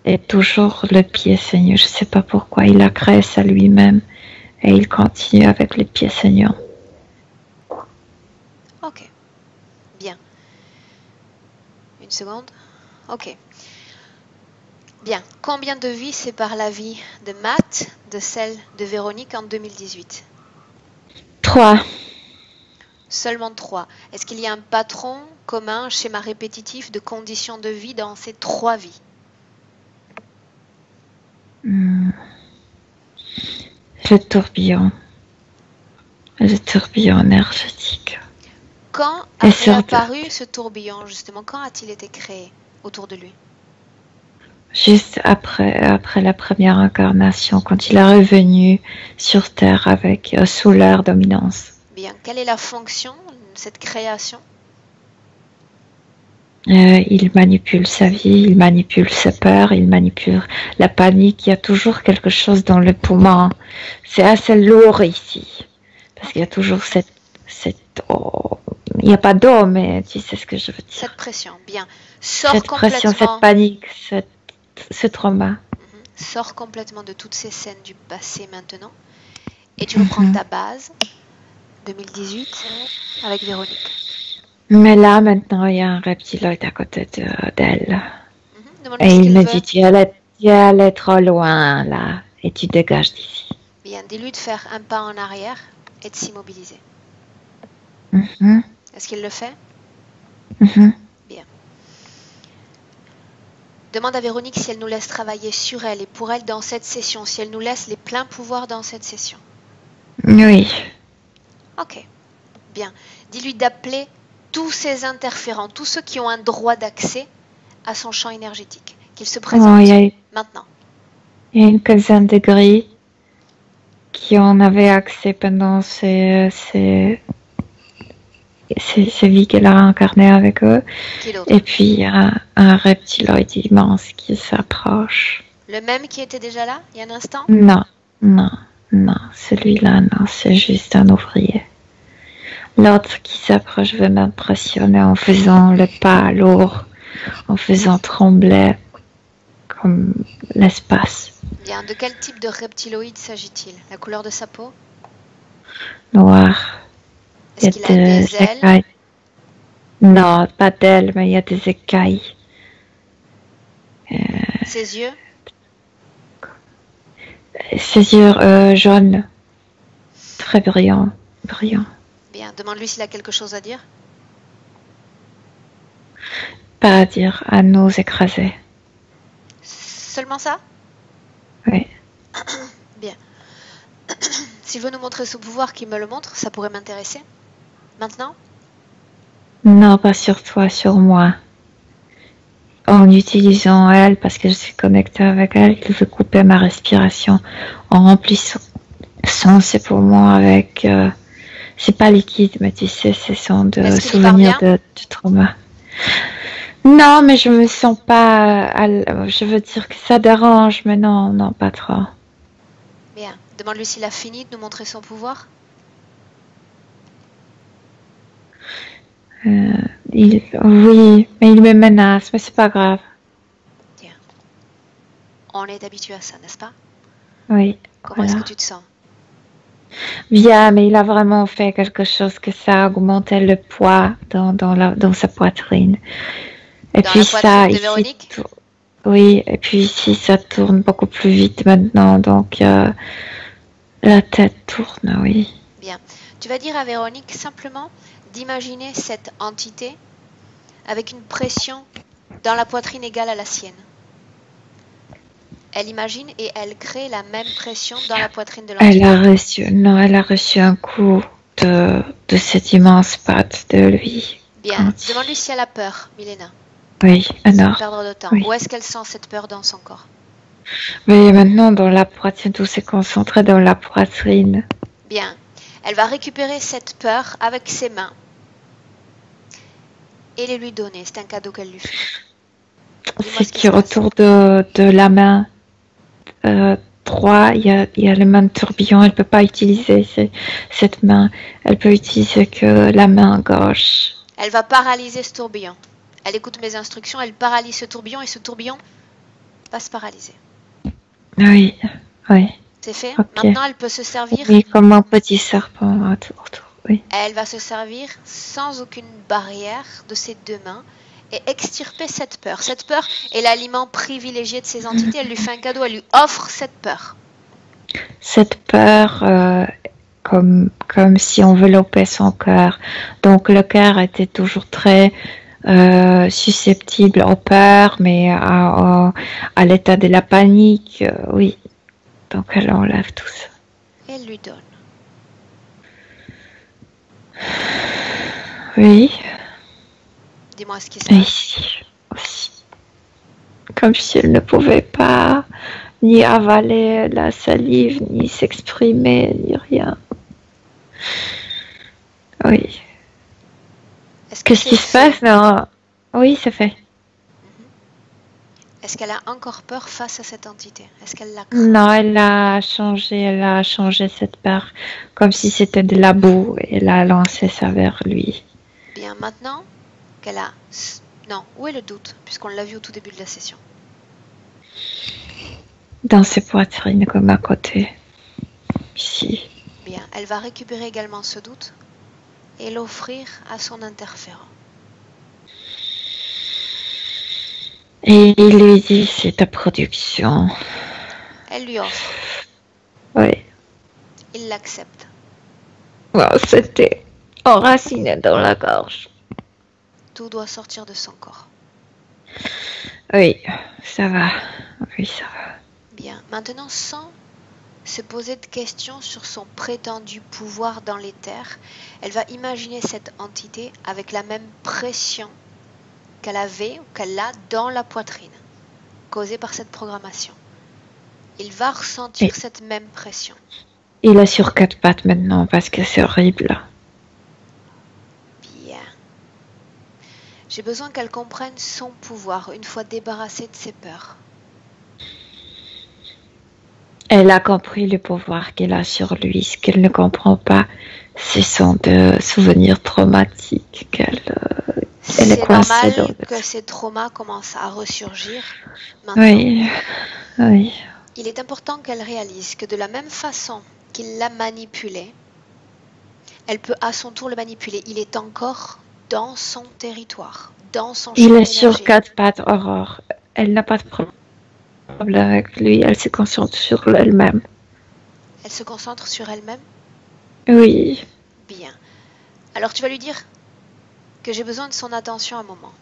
C: Et toujours le pied saignant. Je ne sais pas pourquoi. Il a créé ça lui-même. Et il continue avec les pieds saignants.
A: Ok. Bien. Une seconde. Ok. Bien. Combien de vies sépare la vie de Matt de celle de Véronique en 2018?
C: 3.
A: Seulement 3. Est-ce qu'il y a un patron commun, schéma répétitif de conditions de vie dans ces 3 vies?
C: Le tourbillon. Le tourbillon énergétique.
A: Quand a-t-il apparu ce tourbillon, justement? Quand a-t-il été créé autour de lui?
C: Juste après la première incarnation, quand il est revenu sur Terre avec sous leur dominance.
A: Bien. Quelle est la fonction de cette création?
C: Il manipule sa vie, il manipule ses peurs, il manipule la panique. Il y a toujours quelque chose dans le poumon. C'est assez lourd ici. Parce qu'il y a toujours cette oh, il n'y a pas d'eau, mais tu sais ce que je veux dire.
A: Cette pression, bien. Sors
C: cette pression, cette panique, ce trauma.
A: Sors complètement de toutes ces scènes du passé maintenant. Et tu reprends ta base, 2018, avec Véronique.
C: Mais là, maintenant, il y a un reptiloïde à côté d'elle.
A: Et
C: il me dit, tu allais trop loin, là, et tu dégages d'ici.
A: Bien, dis-lui de faire un pas en arrière et de s'immobiliser.
C: Mhm.
A: Est-ce qu'il le fait?
C: Mhm.
A: Bien. Demande à Véronique si elle nous laisse travailler sur elle et pour elle dans cette session, si elle nous laisse les pleins pouvoirs dans cette session.
C: Oui.
A: Ok, bien. Dis-lui d'appeler tous ces interférents, tous ceux qui ont un droit d'accès à son champ énergétique, qu'ils se présentent maintenant.
C: Il y a une quinzaine de grilles qui en avaient accès pendant ces vies qu'elle a incarnées avec eux.
A: Qui d'autre?
C: Et puis il y a un reptiloïde immense qui s'approche.
A: Le même qui était déjà là, il y a un instant?
C: Non, non, non, celui-là, non, c'est juste un ouvrier. L'autre qui s'approche veut m'impressionner en faisant le pas lourd, en faisant trembler comme l'espace.
A: Bien, de quel type de reptiloïde s'agit-il? La couleur de sa peau?
C: Noir.
A: Est-ce qu'il a des ailes?
C: Écailles. Non, pas d'ailes, mais il y a des écailles.
A: Ses yeux?
C: Ses yeux jaunes. Très brillants. Brillants.
A: Bien, demande-lui s'il a quelque chose à dire.
C: Pas à dire, à nous écraser.
A: Seulement ça?
C: Oui.
A: Bien. S'il veut nous montrer ce pouvoir, qu'il me le montre, ça pourrait m'intéresser. Maintenant?
C: Non, pas sur toi, sur moi. En utilisant elle, parce que je suis connectée avec elle, il veut couper ma respiration en remplissant ses poumons avec... c'est pas liquide, mais tu sais, ce sont de souvenirs du trauma. Non, mais je me sens pas... je veux dire que ça dérange, mais non, non, pas trop.
A: Bien. Demande-lui s'il a fini de nous montrer son pouvoir.
C: Oui, mais il me menace, mais c'est pas grave.
A: Tiens. On est habitué à ça, n'est-ce pas?
C: Oui.
A: Comment est-ce que tu te sens?
C: Bien, mais il a vraiment fait quelque chose que ça augmentait le poids dans sa poitrine. Et
A: dans
C: puis
A: la poitrine de Véronique?
C: Oui, et puis ici ça tourne beaucoup plus vite maintenant, donc la tête tourne, oui.
A: Bien. Tu vas dire à Véronique simplement d'imaginer cette entité avec une pression dans la poitrine égale à la sienne. Elle imagine et elle crée la même pression dans la poitrine de l'entité.
C: Elle a reçu un coup de cette immense patte de lui.
A: Bien. Demande-lui si elle a peur, Milena.
C: Oui, alors.
A: Sans perdre de temps.
C: Oui.
A: Où est-ce qu'elle sent cette peur dans son corps?
C: Mais maintenant, dans la poitrine, tout s'est concentré dans la poitrine.
A: Bien. Elle va récupérer cette peur avec ses mains et les lui donner. C'est un cadeau qu'elle lui fait.
C: C'est qui autour de la main droite, il y a le main tourbillon. Elle ne peut pas utiliser cette main. Elle peut utiliser que la main gauche.
A: Elle va paralyser ce tourbillon. Elle écoute mes instructions, elle paralyse ce tourbillon et ce tourbillon va se paralyser.
C: Oui, oui.
A: C'est fait.
C: Okay.
A: Maintenant, elle peut se servir.
C: Oui, comme un petit serpent autour. Oui.
A: Elle va se servir sans aucune barrière de ses deux mains et extirper cette peur. Cette peur est l'aliment privilégié de ces entités. Elle lui fait un cadeau, elle lui offre cette peur.
C: Cette peur, comme si on enveloppait son cœur. Donc le cœur était toujours très susceptible aux peurs, mais à l'état de la panique, oui. Donc elle enlève tout ça.
A: Elle lui donne.
C: Oui.
A: Dis-moi ce qui se passe.
C: Oui, aussi. Comme si elle ne pouvait pas ni avaler la salive, ni s'exprimer, ni rien. Oui. Qu'est-ce qui se passe? Non. Oui, c'est fait.
A: Est-ce qu'elle a encore peur face à cette entité? Est-ce qu'elle la craint?
C: Non, elle a changé cette peur comme si c'était de la boue et elle a lancé ça vers lui.
A: Bien, maintenant qu'elle a... Non, où est le doute? Puisqu'on l'a vu au tout début de la session.
C: Dans ses poitrines comme à côté. Ici.
A: Bien, elle va récupérer également ce doute et l'offrir à son interférent.
C: Et il lui dit, c'est ta production.
A: Elle lui offre.
C: Oui.
A: Il l'accepte.
C: Oh, c'était enraciné dans la gorge.
A: Tout doit sortir de son corps.
C: Oui, ça va. Oui, ça va.
A: Bien. Maintenant, sans se poser de questions sur son prétendu pouvoir dans l'éther, elle va imaginer cette entité avec la même pression qu'elle avait ou qu'elle a dans la poitrine, causée par cette programmation. Il va ressentir cette même pression.
C: Il est sur 4 pattes maintenant parce que c'est horrible.
A: Bien. J'ai besoin qu'elle comprenne son pouvoir une fois débarrassée de ses peurs.
C: Elle a compris le pouvoir qu'elle a sur lui. Ce qu'elle ne comprend pas, ce sont de souvenirs traumatiques qu'elle est
A: C'est
C: coincée
A: normal
C: dans.
A: que ces traumas commencent à ressurgir maintenant.
C: Oui, oui.
A: Il est important qu'elle réalise que de la même façon qu'il l'a manipulé, elle peut à son tour le manipuler. Il est encore dans son territoire, dans son champ
C: Il est
A: d'énergie.
C: sur 4 pattes, Aurore. Elle n'a pas de problème avec lui. Elle se concentre sur elle-même.
A: Elle se concentre sur elle-même.
C: Oui.
A: Bien. Alors tu vas lui dire que j'ai besoin de son attention un moment.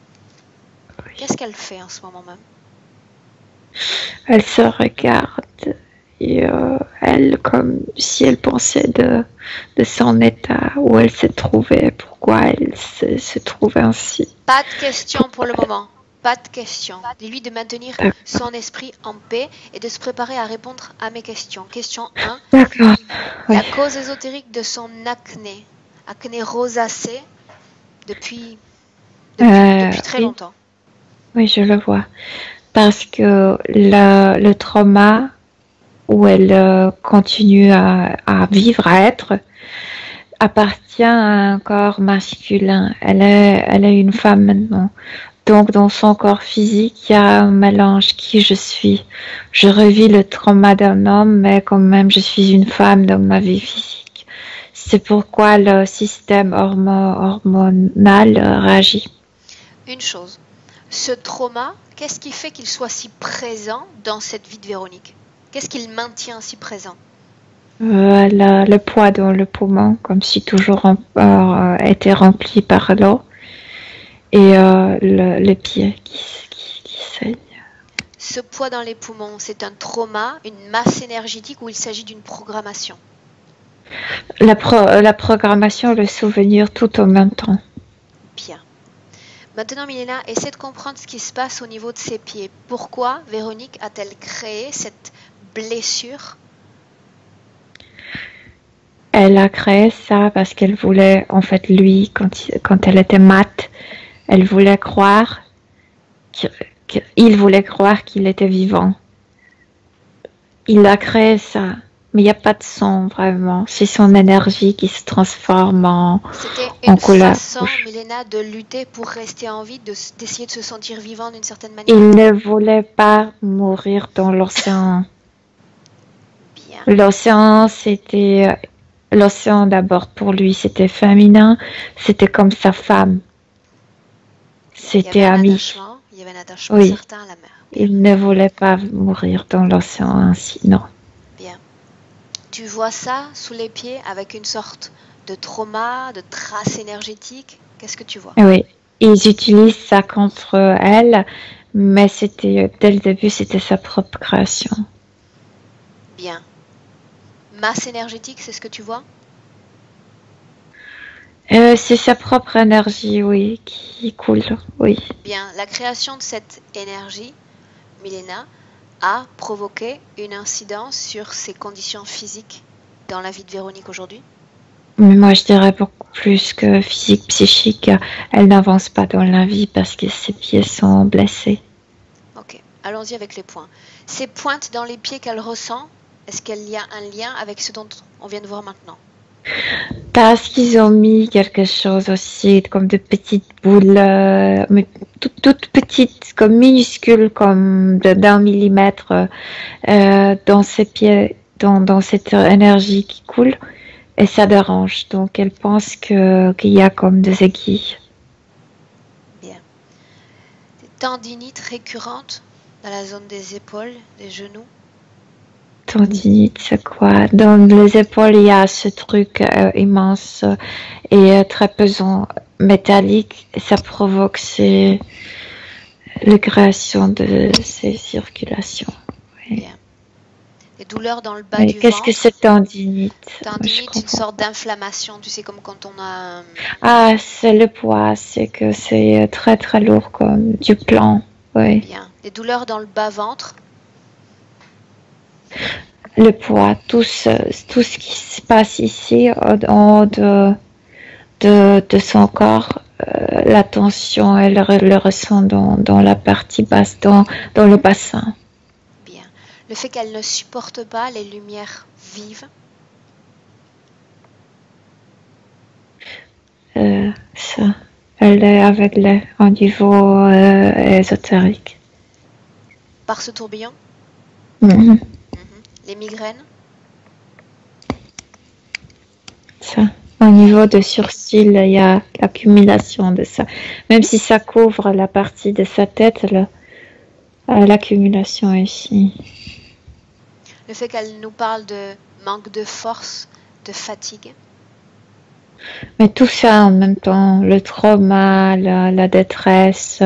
C: Oui.
A: Qu'est-ce qu'elle fait en ce moment même?
C: Elle se regarde et elle, comme si elle pensait de son état où elle se trouvait, pourquoi elle se trouvait ainsi.
A: Pas de questions pour le moment. Pas de questions. Dis-lui de maintenir son esprit en paix et de se préparer à répondre à mes questions. Question 1.
C: D'accord.
A: La
C: Oui.
A: cause ésotérique de son acné. Acné rosacée depuis très
C: Oui.
A: longtemps.
C: Oui, je le vois. Parce que le trauma où elle continue à vivre, à être, appartient à un corps masculin. Elle est une femme maintenant. Donc, dans son corps physique, il y a un mélange qui je suis. Je revis le trauma d'un homme, mais quand même, je suis une femme dans ma vie physique. C'est pourquoi le système hormonal réagit.
A: Une chose. Ce trauma, qu'est-ce qui fait qu'il soit si présent dans cette vie de Véronique? Qu'est-ce qui le maintient si présent?
C: Le poids dans le poumon, comme si toujours était rempli par l'eau. Et les pieds qui saignent.
A: Ce poids dans les poumons, c'est un trauma, une masse énergétique ou il s'agit d'une programmation?
C: La programmation, le souvenir, tout en même temps.
A: Bien. Maintenant, Milena, essaie de comprendre ce qui se passe au niveau de ses pieds. Pourquoi Véronique a-t-elle créé cette blessure?
C: Elle a créé ça parce qu'elle voulait, en fait, lui, quand elle était mate, elle voulait croire qu'il voulait croire qu'il était vivant. Il a créé ça, mais il n'y a pas de son vraiment. C'est son énergie qui se transforme en couleur.
A: C'était une façon, Milena, de lutter pour rester en vie, d'essayer de se sentir vivant d'une certaine manière.
C: Il ne voulait pas mourir dans l'océan.
A: Bien.
C: L'océan, c'était l'océan d'abord pour lui, c'était féminin, c'était comme sa femme. C'était ami.
A: Il y avait un attachement
C: Oui.
A: certain à la mer. Bien.
C: Il ne voulait pas mourir dans l'océan ainsi, non.
A: Bien. Tu vois ça sous les pieds avec une sorte de trauma, de trace énergétique? Qu'est-ce que tu vois?
C: Oui, ils utilisent ça contre elle, mais c'était dès le début, c'était sa propre création.
A: Bien. Masse énergétique, c'est ce que tu vois?
C: C'est sa propre énergie, oui, qui coule, oui.
A: Bien, la création de cette énergie, Milena, a provoqué une incidence sur ses conditions physiques dans la vie de Véronique aujourd'hui?
C: Mais moi, je dirais beaucoup plus que physique, psychique. Elle n'avance pas dans la vie parce que ses pieds sont blessés.
A: Ok, allons-y avec les points. Ces pointes dans les pieds qu'elle ressent, est-ce qu'il y a un lien avec ce dont on vient de voir maintenant?
C: Parce qu'ils ont mis quelque chose aussi, comme de petites boules, mais toutes petites, comme minuscules, comme d'un millimètre, dans ses pieds, dans cette énergie qui coule, et ça dérange. Donc elle pense qu'il y a comme des aiguilles.
A: Bien. Des tendinites récurrentes dans la zone des épaules, des genoux?
C: tendinite, c'est quoi? Dans les épaules, il y a ce truc immense et très pesant, métallique, et ça provoque l'agression de ces circulations. Oui.
A: Bien. Des douleurs dans le bas
C: Mais
A: du
C: qu'est-ce
A: ventre.
C: que c'est tendinite? Moi, je
A: Tendinite, une
C: comprends
A: sorte
C: pas.
A: d'inflammation, tu sais, comme quand on a...
C: Ah, c'est le poids, c'est que c'est très très lourd comme du plan. Oui.
A: Bien. Des douleurs dans le bas-ventre.
C: Le poids, tout ce qui se passe ici, en haut de son corps, la tension, elle le ressent dans la partie basse, dans le bassin.
A: Bien. Le fait qu'elle ne supporte pas les lumières vives.
C: Ça, elle est aveuglée au niveau ésotérique.
A: Par ce tourbillon.
C: Mhm.
A: Les migraines.
C: Ça. Au niveau de sourcil, il y a l'accumulation de ça. Même si ça couvre la partie de sa tête, l'accumulation ici.
A: Le fait qu'elle nous parle de manque de force, de fatigue.
C: Mais tout ça en même temps, le trauma, la détresse,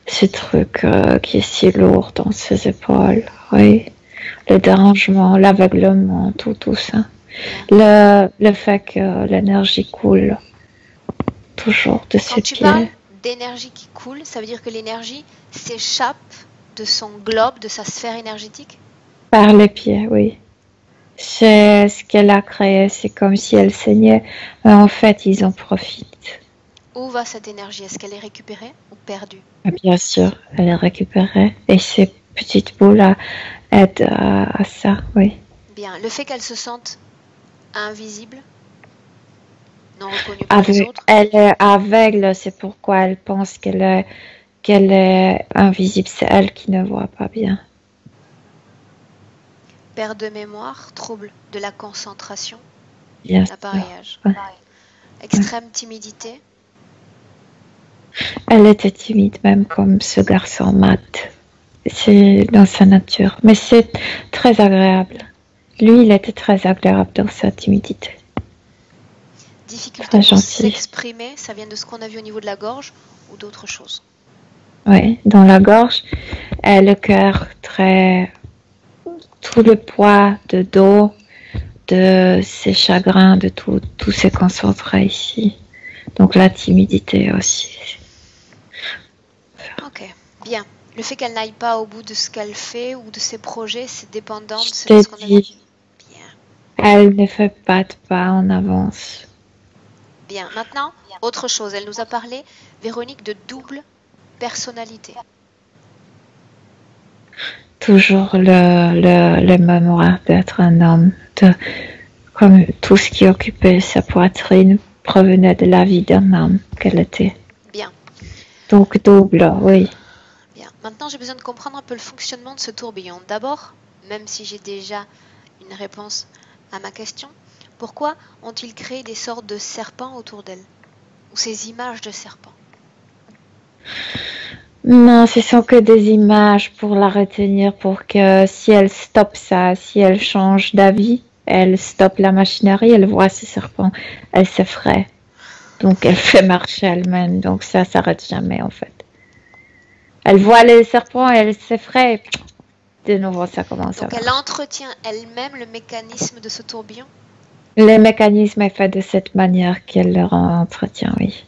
C: ce truc qui est si lourd dans ses épaules, oui. Le dérangement, l'aveuglement, tout ça. Le fait que l'énergie coule toujours de ses
A: Quand tu
C: pieds.
A: parles d'énergie qui coule, ça veut dire que l'énergie s'échappe de son globe, de sa sphère énergétique?
C: Par les pieds, oui. C'est ce qu'elle a créé, c'est comme si elle saignait, mais en fait, ils en profitent.
A: Où va cette énergie? Est-ce qu'elle est récupérée ou perdue?
C: Bien sûr, elle est récupérée, et ces petites boules aident à ça, oui.
A: Bien. Le fait qu'elle se sente invisible, non reconnue par les autres?
C: Elle est aveugle, c'est pourquoi elle pense qu'elle est invisible, c'est elle qui ne voit pas bien.
A: Perte de mémoire, trouble de la concentration,
C: Bien sûr.
A: l'appareillage.
C: Ouais.
A: Extrême timidité.
C: Elle était timide, même comme ce garçon Matt. C'est dans sa nature. Mais c'est très agréable. Lui, il était très agréable dans sa timidité.
A: Difficulté
C: Très
A: pour
C: gentil.
A: s'exprimer, ça vient de ce qu'on a vu au niveau de la gorge ou d'autres choses?
C: Oui, dans la gorge. Et le cœur très... Tout le poids de dos, de ses chagrins, de tout s'est concentré ici. Donc la timidité aussi.
A: Ok, bien. Le fait qu'elle n'aille pas au bout de ce qu'elle fait ou de ses projets, c'est dépendant de
C: Je
A: ce
C: t'ai
A: qu'on a vu.
C: dit,
A: Bien.
C: elle ne fait pas de pas en avance.
A: Bien. Maintenant, autre chose. Elle nous a parlé, Véronique, de double personnalité.
C: Toujours le mémoire d'être un homme, comme tout ce qui occupait sa poitrine provenait de la vie d'un homme qu'elle était.
A: Bien.
C: Donc double, oui.
A: Bien. Maintenant, j'ai besoin de comprendre un peu le fonctionnement de ce tourbillon. D'abord, même si j'ai déjà une réponse à ma question, pourquoi ont-ils créé des sortes de serpents autour d'elle? Ou ces images de serpents?
C: Non, ce sont que des images pour la retenir, pour que si elle stoppe ça, si elle change d'avis, elle stoppe la machinerie, elle voit ce serpent, elle s'effraie. Donc elle fait marcher elle-même, donc ça s'arrête jamais en fait. Elle voit les serpents, elle s'effraie, de nouveau ça commence à
A: Donc elle
C: marcher.
A: entretient elle-même le mécanisme de ce tourbillon?
C: Le mécanisme est fait de cette manière qu'elle le entretient, oui.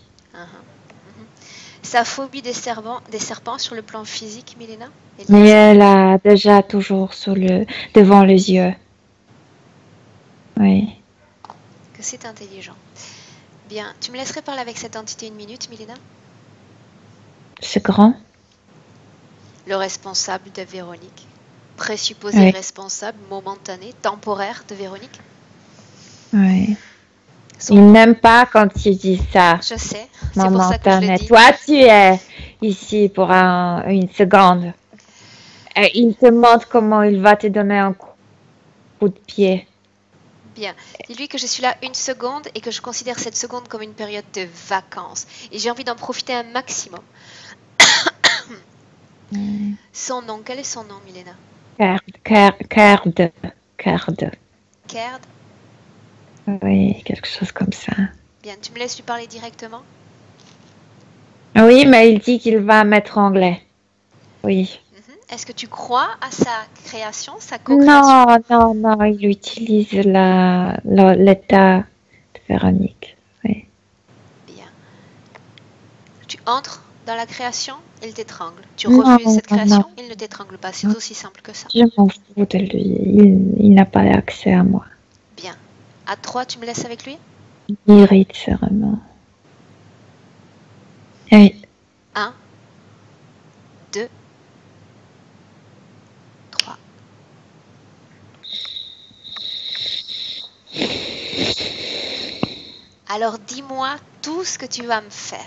A: Sa phobie des serpents sur le plan physique, Milena?
C: Mais elle a déjà toujours devant les yeux. Oui.
A: Que c'est intelligent. Bien, tu me laisserais parler avec cette entité une minute, Milena?
C: C'est grand.
A: Le responsable de Véronique. Présupposé
C: Oui.
A: responsable, momentané, temporaire de Véronique.
C: Oui.
A: Son
C: Il
A: nom.
C: n'aime pas quand tu dis ça.
A: Je sais, c'est pour ça que je le
C: Momentané.
A: dis.
C: Toi, tu es ici pour une seconde. Et il te montre comment il va te donner un coup de pied.
A: Bien, dis-lui que je suis là une seconde et que je considère cette seconde comme une période de vacances. Et j'ai envie d'en profiter un maximum. Son nom, quel est son nom, Milena?
C: Card.
A: Caird.
C: Oui, quelque chose comme ça.
A: Bien, tu me laisses lui parler directement?
C: Oui, mais il dit qu'il va mettre anglais. Oui.
A: Est-ce que tu crois à sa création, sa co-création?
C: Non, il utilise l'état de Véronique. Oui.
A: Bien. Tu entres dans la création, il t'étrangle. Tu
C: Non,
A: refuses cette
C: non,
A: création, il ne t'étrangle pas. C'est aussi simple que ça.
C: je m'en fous de lui. Il n'a pas accès à moi.
A: Bien. À 3, tu me laisses avec lui?
C: Il m'irrite vraiment. Oui.
A: 1, 2, 3. Alors dis-moi tout ce que tu vas me faire.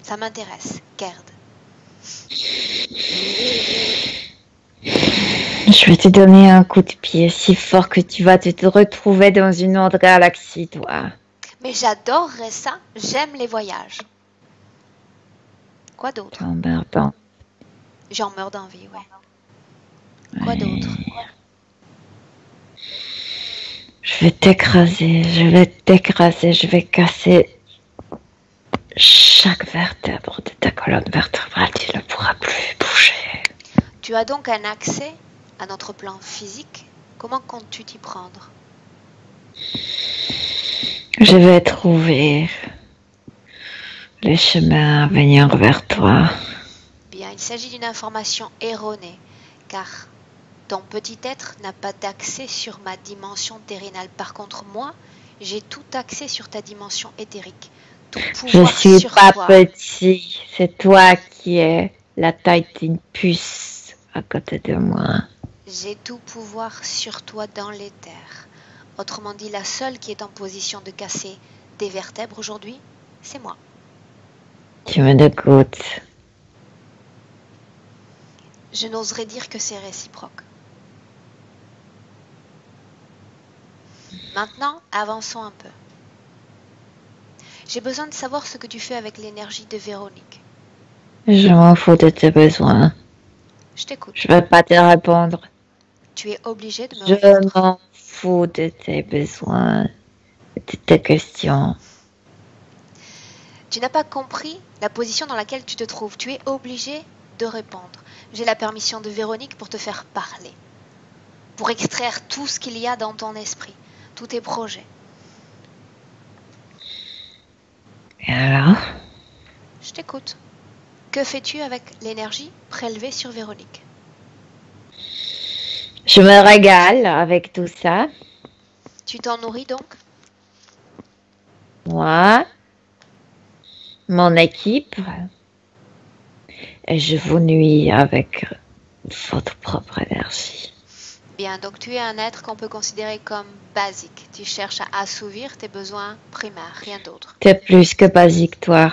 A: Ça m'intéresse, Caird.
C: Je vais te donner un coup de pied si fort que tu vas te retrouver dans une autre galaxie, toi.
A: Mais j'adorerais ça. J'aime les voyages. Quoi d'autre?
C: Emmerdant.
A: J'en meurs d'envie, ouais. Quoi d'autre?
C: Je vais t'écraser, je vais casser chaque vertèbre de ta colonne vertébrale. Tu ne pourras plus bouger.
A: Tu as donc un accès à notre plan physique. Comment comptes-tu t'y prendre?
C: Je vais trouver les chemins à venir vers toi.
A: Bien, il s'agit d'une information erronée, car ton petit être n'a pas d'accès sur ma dimension terrénale. Par contre, moi, j'ai tout accès sur ta dimension éthérique. Tout pouvoir
C: Je suis
A: sur
C: pas
A: toi.
C: petit, c'est toi qui es la taille d'une puce à côté de moi.
A: J'ai tout pouvoir sur toi dans l'éther. Autrement dit, la seule qui est en position de casser des vertèbres aujourd'hui, c'est moi.
C: Tu me dégoûtes.
A: Je n'oserais dire que c'est réciproque. Maintenant, avançons un peu. J'ai besoin de savoir ce que tu fais avec l'énergie de Véronique.
C: Je m'en fous de tes besoins.
A: Je t'écoute.
C: Je vais pas te répondre.
A: Tu es obligé de me
C: Je
A: répondre.
C: m'en fous de tes besoins, de tes questions.
A: Tu n'as pas compris la position dans laquelle tu te trouves. Tu es obligé de répondre. J'ai la permission de Véronique pour te faire parler. Pour extraire tout ce qu'il y a dans ton esprit. Tous tes projets.
C: Et alors?
A: Je t'écoute. Que fais-tu avec l'énergie prélevée sur Véronique?
C: Je me régale avec tout ça.
A: Tu t'en nourris donc?
C: Moi, mon équipe, et je vous nuis avec votre propre énergie.
A: Bien, donc tu es un être qu'on peut considérer comme basique. Tu cherches à assouvir tes besoins primaires, rien d'autre.
C: T'es plus que basique, toi.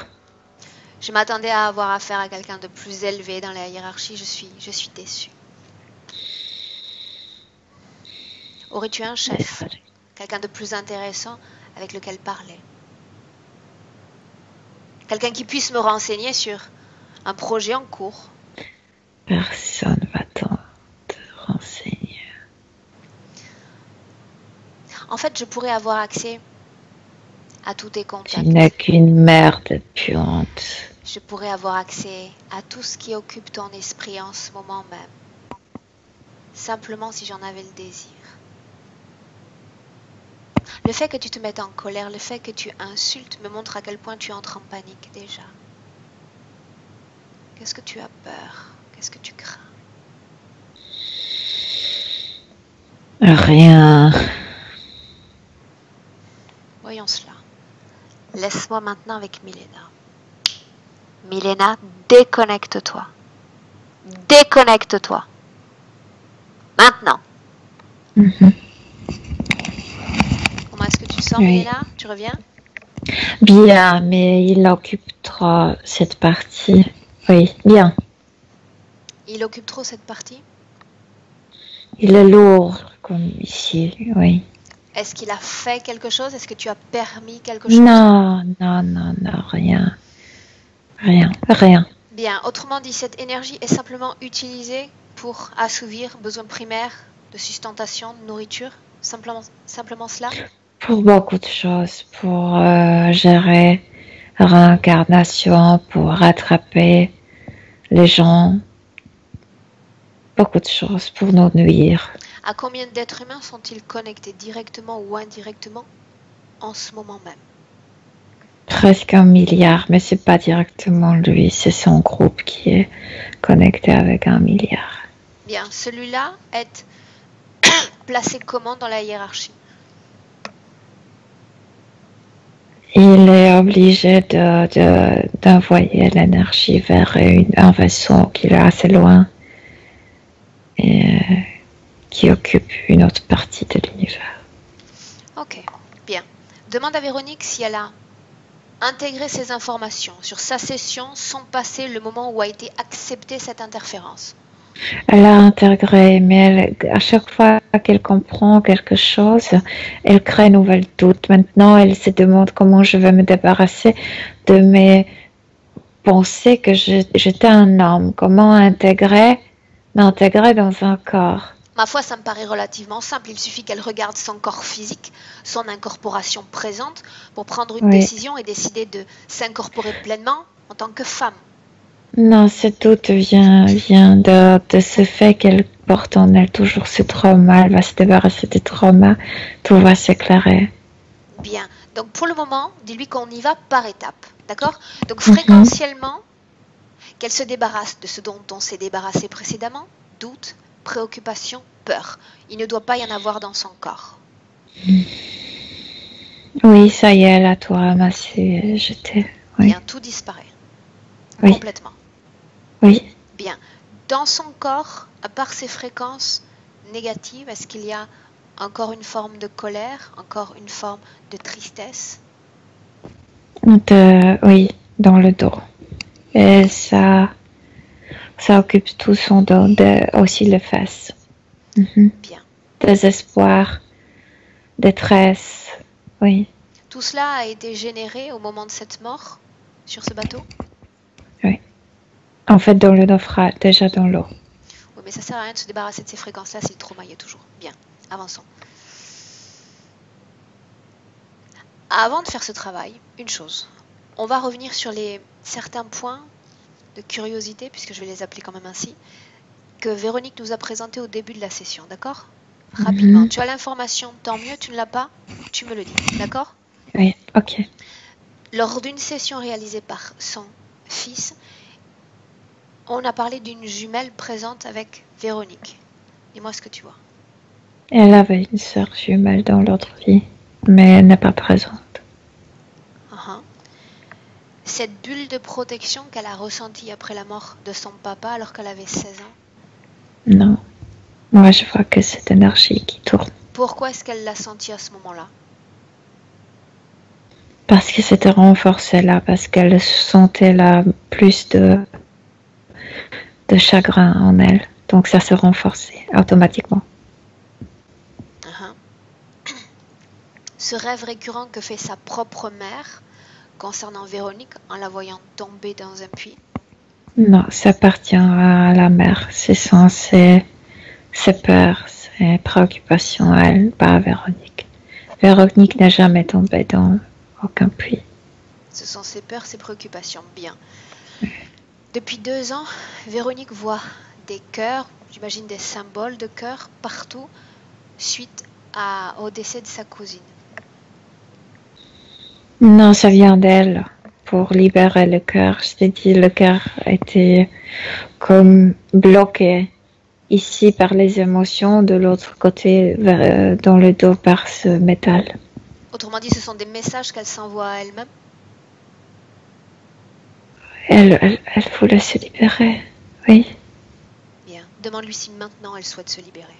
A: Je m'attendais à avoir affaire à quelqu'un de plus élevé dans la hiérarchie. Je suis déçue. Aurais-tu un chef? Quelqu'un de plus intéressant avec lequel parler? Quelqu'un qui puisse me renseigner sur un projet en cours?
C: Personne va te renseigner.
A: En fait, je pourrais avoir accès à tous tes
C: Tu
A: contacts.
C: n'es qu'une merde puante.
A: Je pourrais avoir accès à tout ce qui occupe ton esprit en ce moment même. Simplement si j'en avais le désir. Le fait que tu te mettes en colère, le fait que tu insultes me montre à quel point tu entres en panique déjà. Qu'est-ce que tu as peur? Qu'est-ce que tu crains?
C: Rien.
A: Voyons cela. Laisse-moi maintenant avec Milena. Milena, déconnecte-toi. Déconnecte-toi. Maintenant. Comment est-ce que tu sens,
C: Oui.
A: Milena? Tu reviens?
C: Bien, mais il occupe trop cette partie. Oui, bien.
A: Il occupe trop cette partie?
C: Il est lourd, comme ici, oui.
A: Est-ce qu'il a fait quelque chose? Est-ce que tu as permis quelque chose?
C: Non, rien. Rien.
A: Bien, autrement dit, cette énergie est simplement utilisée pour assouvir besoins primaires de sustentation, de nourriture? Simplement cela?
C: Pour beaucoup de choses, pour gérer réincarnation, pour rattraper les gens, beaucoup de choses pour nous nuire.
A: À combien d'êtres humains sont-ils connectés directement ou indirectement en ce moment même?
C: Presque 1 milliard, mais c'est pas directement lui, c'est son groupe qui est connecté avec 1 milliard.
A: Bien, celui-là est placé comment dans la hiérarchie?
C: Il est obligé d'envoyer l'énergie vers un vaisseau qui est assez loin et qui occupe une autre partie de l'univers.
A: Ok, bien. Demande à Véronique si elle a intégré ces informations sur sa session, son passé, le moment où a été acceptée cette interférence.
C: Elle a intégré, mais à chaque fois qu'elle comprend quelque chose, elle crée un nouvel doute. Maintenant, elle se demande comment je vais me débarrasser de mes pensées que j'étais un homme. Comment m'intégrer dans un corps.
A: Ma foi, ça me paraît relativement simple. Il suffit qu'elle regarde son corps physique, son incorporation présente, pour prendre une décision et décider de s'incorporer pleinement en tant que femme.
C: Non, ce doute vient de ce fait qu'elle porte en elle toujours ce trauma. Elle va se débarrasser des traumas. Tout va s'éclairer.
A: Bien. Donc pour le moment, dis-lui qu'on y va par étapes. D'accord? Donc fréquentiellement, qu'elle se débarrasse de ce dont on s'est débarrassé précédemment. Doute, préoccupation, peur. Il ne doit pas y en avoir dans son corps.
C: Oui, ça y est, elle a tout ramassé, jeté. Oui.
A: Bien, tout disparaît.
C: Oui.
A: Complètement.
C: Oui.
A: Bien. Dans son corps, à part ces fréquences négatives, est-ce qu'il y a encore une forme de colère, encore une forme de tristesse?
C: Oui, dans le dos. Et ça occupe tout son dos, aussi les fesses.
A: Bien.
C: Désespoir, détresse, oui.
A: Tout cela a été généré au moment de cette mort sur ce bateau?
C: Oui. En fait, dans le naufrage, déjà dans l'eau.
A: Oui, mais ça sert à rien de se débarrasser de ces fréquences-là si le trauma y est toujours. Bien, avançons. Avant de faire ce travail, une chose. On va revenir sur certains points de curiosité, puisque je vais les appeler quand même ainsi, que Véronique nous a présenté au début de la session, d'accord? Rapidement. Tu as l'information, tant mieux. Tu ne l'as pas, tu me le dis, d'accord?
C: Oui, ok.
A: Lors d'une session réalisée par son fils, on a parlé d'une jumelle présente avec Véronique. Dis-moi ce que tu vois.
C: Elle avait une sœur jumelle dans l'autre vie, mais elle n'est pas présente.
A: Cette bulle de protection qu'elle a ressentie après la mort de son papa alors qu'elle avait 16 ans?
C: Non. Moi, je vois que cette énergie qui tourne.
A: Pourquoi est-ce qu'elle l'a sentie à ce moment-là?
C: Parce que c'était renforcé là, parce qu'elle sentait là plus de chagrin en elle. Donc ça se renforçait automatiquement.
A: Ce rêve récurrent que fait sa propre mère concernant Véronique en la voyant tomber dans un puits?
C: Non, ça appartient à la mère. C'est ses peurs, ses préoccupations à elle, pas à Véronique. Véronique n'a jamais tombé dans aucun puits.
A: Ce sont ses peurs, ses préoccupations. Bien. Depuis 2 ans, Véronique voit des cœurs, j'imagine des symboles de cœur partout suite au décès de sa cousine.
C: Non, ça vient d'elle. Pour libérer le cœur, je t'ai dit, le cœur était comme bloqué ici par les émotions, de l'autre côté dans le dos par ce métal.
A: Autrement dit, ce sont des messages qu'elle s'envoie à elle-même?
C: Elle voulait se libérer, oui.
A: Bien. Demande-lui si maintenant elle souhaite se libérer.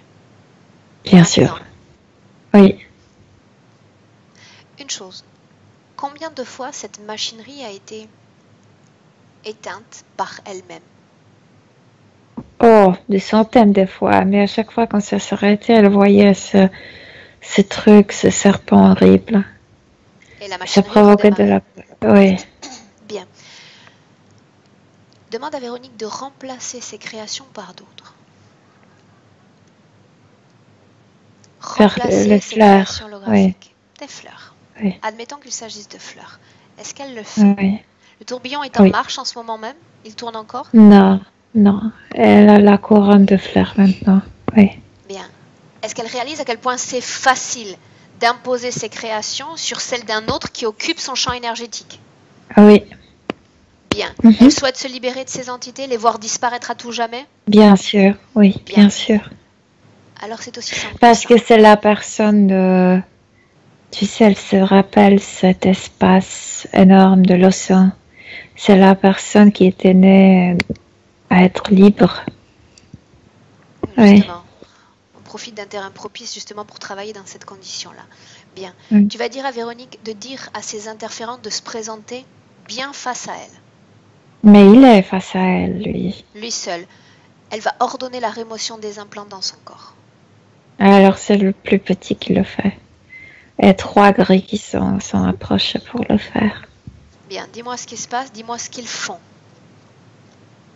C: Bien sûr. Oui.
A: Une chose. Combien de fois cette machinerie a été éteinte par elle-même?
C: Oh, des centaines de fois, mais à chaque fois quand ça s'arrêtait, elle voyait ce truc, ce serpent horrible.
A: Et la machinerie
C: ça provoquait de la... Oui.
A: Bien. Demande à Véronique de remplacer ses créations par d'autres. remplacer
C: les
A: ces
C: fleurs.
A: créations
C: Oui,
A: holographiques. Des fleurs.
C: oui,
A: Admettons qu'il s'agisse de fleurs. Est-ce qu'elle le fait?
C: oui,
A: Le tourbillon est en
C: oui.
A: marche en ce moment même? Il tourne encore?
C: Non, non. Elle a la couronne de fleurs maintenant. Oui,
A: Bien. Est-ce qu'elle réalise à quel point c'est facile d'imposer ses créations sur celles d'un autre qui occupe son champ énergétique?
C: oui.
A: Bien.
C: Mhm.
A: Elle souhaite se libérer de ces entités, les voir disparaître à tout jamais?
C: Bien sûr, oui,
A: Bien.
C: bien sûr.
A: Alors c'est aussi simple
C: Parce
A: que
C: que
A: ça.
C: c'est la personne de... Tu sais, elle se rappelle cet espace énorme de l'océan. C'est la personne qui était née à être libre. Oui.
A: Justement. On profite d'un terrain propice justement pour travailler dans cette condition-là. Bien.
C: Mm.
A: Tu vas dire à Véronique de dire à ses interférences de se présenter bien face à elle.
C: Mais il est face à elle, lui.
A: Lui seul. Elle va ordonner la rémotion des implants dans son corps.
C: Alors c'est le plus petit qui le fait. Et 3 gris qui s'en approchent pour le faire.
A: Bien. Dis-moi ce qui se passe, dis-moi ce qu'ils font.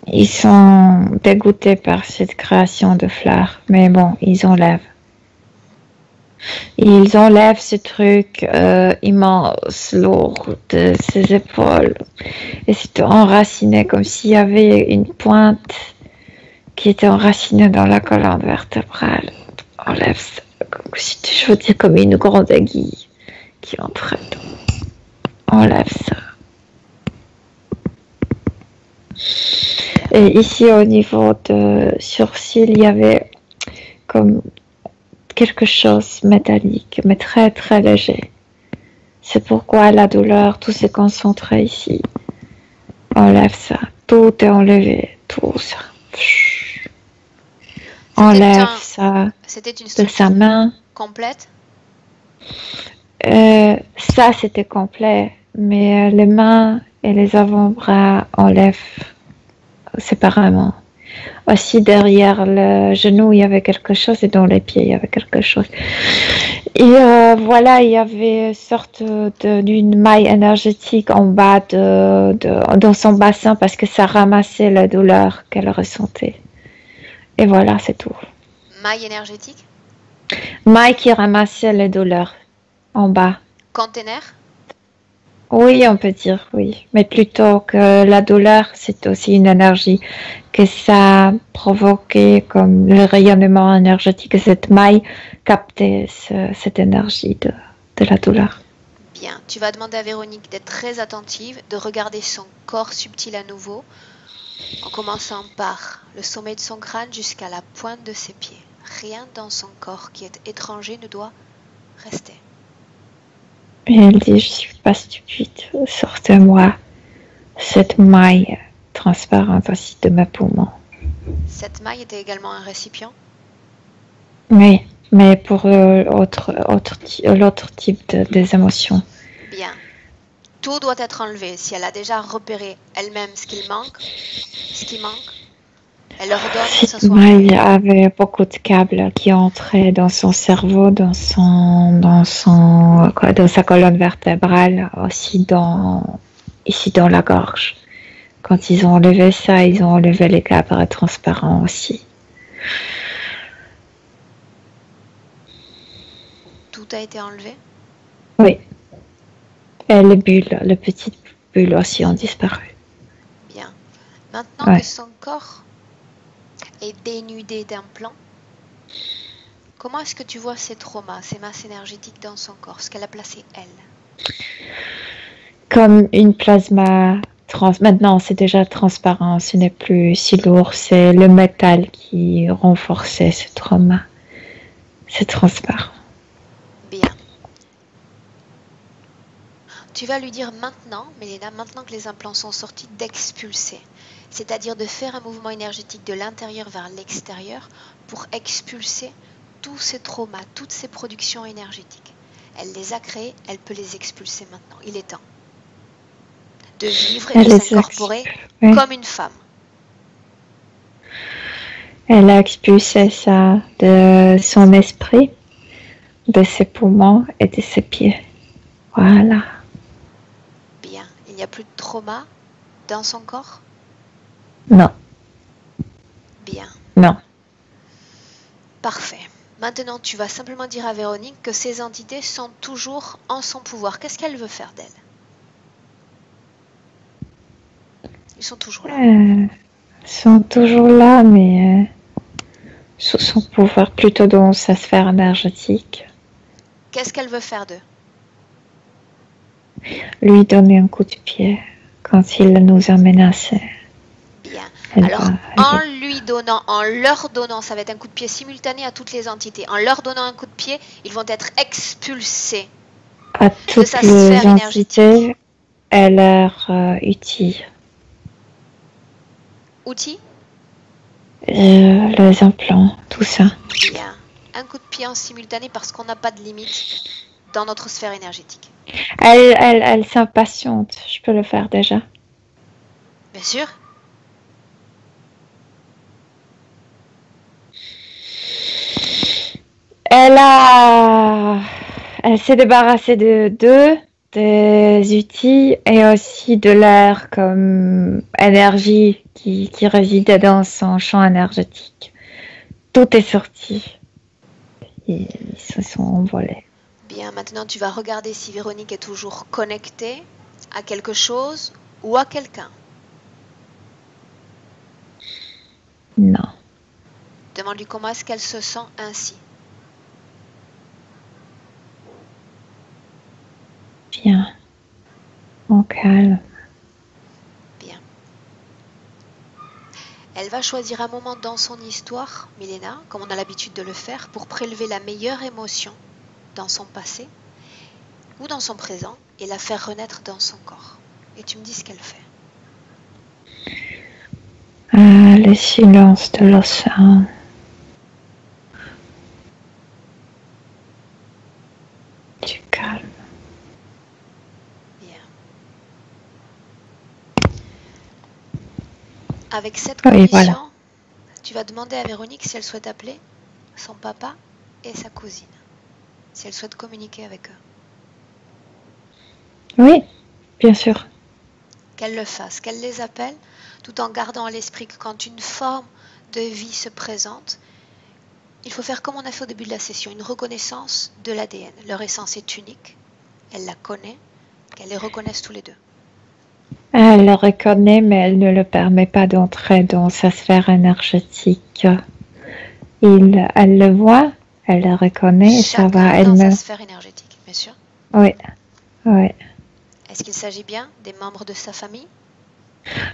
C: Ils sont dégoûtés par cette création de fleurs. Mais bon, ils enlèvent. Ils enlèvent ce truc immense, lourd de ses épaules. Et c'est enraciné comme s'il y avait une pointe qui était enracinée dans la colonne vertébrale. Enlève ça, je veux dire comme une grande aiguille qui entre. Enlève ça. Et ici au niveau de sourcil, il y avait comme quelque chose métallique, mais très très léger. C'est pourquoi la douleur, tout s'est concentré ici. Enlève ça. Tout est enlevé. Tout ça. Enlève ça
A: C'était une
C: de sa
A: structure
C: main.
A: complète?
C: Ça, c'était complet. Mais les mains et les avant-bras enlèvent séparément. Aussi derrière le genou, il y avait quelque chose et dans les pieds, il y avait quelque chose. Et voilà, il y avait une sorte d'une maille énergétique en bas dans son bassin parce que ça ramassait la douleur qu'elle ressentait. Et voilà, c'est tout.
A: Maille énergétique?
C: Maille qui ramassait les douleurs en bas.
A: Container?
C: Oui, on peut dire oui. Mais plutôt que la douleur, c'est aussi une énergie que ça provoquait comme le rayonnement énergétique et cette maille captait cette énergie de la douleur.
A: Bien. Tu vas demander à Véronique d'être très attentive, de regarder son corps subtil à nouveau, en commençant par le sommet de son crâne jusqu'à la pointe de ses pieds. Rien dans son corps qui est étranger ne doit rester.
C: Et elle dit, je suis pas stupide, sortez-moi cette maille transparente aussi de mes poumons.
A: Cette maille était également un récipient?
C: Oui, mais pour l'autre type des émotions.
A: Bien. Tout doit être enlevé. Si elle a déjà repéré elle-même ce qui manque, elle ordonne que ce
C: Cette
A: soit
C: maille
A: enlevé.
C: avait beaucoup de câbles qui entraient dans son cerveau, dans sa colonne vertébrale, aussi ici dans la gorge. Quand ils ont enlevé ça, ils ont enlevé les câbles transparents aussi.
A: Tout a été enlevé?
C: Oui. Et les petites bulles aussi ont disparu.
A: Bien. Maintenant
C: Ouais.
A: que son corps est dénudé d'implants, comment est-ce que tu vois ces traumas, ces masses énergétiques dans son corps, ce qu'elle a placé elle?
C: Comme une plasma maintenant c'est déjà transparent, ce n'est plus si lourd, c'est le métal qui renforçait ce trauma. C'est transparent.
A: Bien. Tu vas lui dire maintenant, Mélina, maintenant que les implants sont sortis, d'expulser. C'est-à-dire de faire un mouvement énergétique de l'intérieur vers l'extérieur pour expulser tous ces traumas, toutes ces productions énergétiques. Elle les a créés, elle peut les expulser maintenant. Il est temps de vivre et de s'incorporer comme une femme.
C: Elle a expulsé ça de son esprit, de ses poumons et de ses pieds. Voilà.
A: Bien. Il n'y a plus de trauma dans son corps?
C: Non.
A: Bien.
C: Non.
A: Parfait. Maintenant, tu vas simplement dire à Véronique que ces entités sont toujours en son pouvoir. Qu'est-ce qu'elle veut faire d'elles? Ils sont toujours là.
C: Ils sont toujours là, mais sous son pouvoir, plutôt dans sa sphère énergétique.
A: Qu'est-ce qu'elle veut faire d'eux?
C: Lui donner un coup de pied quand il nous a menacés.
A: Bien.
C: Elle
A: Alors,
C: va-
A: en leur donnant, ça va être un coup de pied simultané à toutes les entités. En leur donnant un coup de pied, ils vont être expulsés
C: à
A: de
C: toutes
A: sa
C: les
A: sphère énergétique.
C: entités et leurs outils.
A: Outils?
C: Les implants, tout ça.
A: Bien. Un coup de pied en simultané parce qu'on n'a pas de limite dans notre sphère énergétique.
C: Elle s'impatiente. Je peux le faire déjà.
A: Bien sûr.
C: Elle s'est débarrassée de deux des outils et aussi de l'air comme énergie qui résidait dans son champ énergétique. Tout est sorti. Ils se sont envolés.
A: Bien, maintenant tu vas regarder si Véronique est toujours connectée à quelque chose ou à quelqu'un.
C: Non.
A: Demande-lui comment est-ce qu'elle se sent ainsi.
C: Bien. Au calme.
A: Bien. Elle va choisir un moment dans son histoire, Milena, comme on a l'habitude de le faire, pour prélever la meilleure émotion dans son passé ou dans son présent et la faire renaître dans son corps. Et tu me dis ce qu'elle fait.
C: Le silence de l'océan. Du calme.
A: Bien. Avec cette
C: Oui,
A: condition,
C: voilà.
A: tu vas demander à Véronique si elle souhaite appeler son papa et sa cousine, si elle souhaite communiquer avec eux.
C: Oui, bien sûr.
A: Qu'elle le fasse, qu'elle les appelle, tout en gardant à l'esprit que quand une forme de vie se présente, il faut faire comme on a fait au début de la session, une reconnaissance de l'ADN. Leur essence est unique, elle la connaît, qu'elle les reconnaisse tous les deux.
C: Elle le reconnaît, mais elle ne le permet pas d'entrer dans sa sphère énergétique. Elle le voit, elle le reconnaît, et ça va
A: Chacun dans sa
C: elle-même.
A: sphère énergétique, bien sûr.
C: Oui, oui.
A: Est-ce qu'il s'agit bien des membres de sa famille?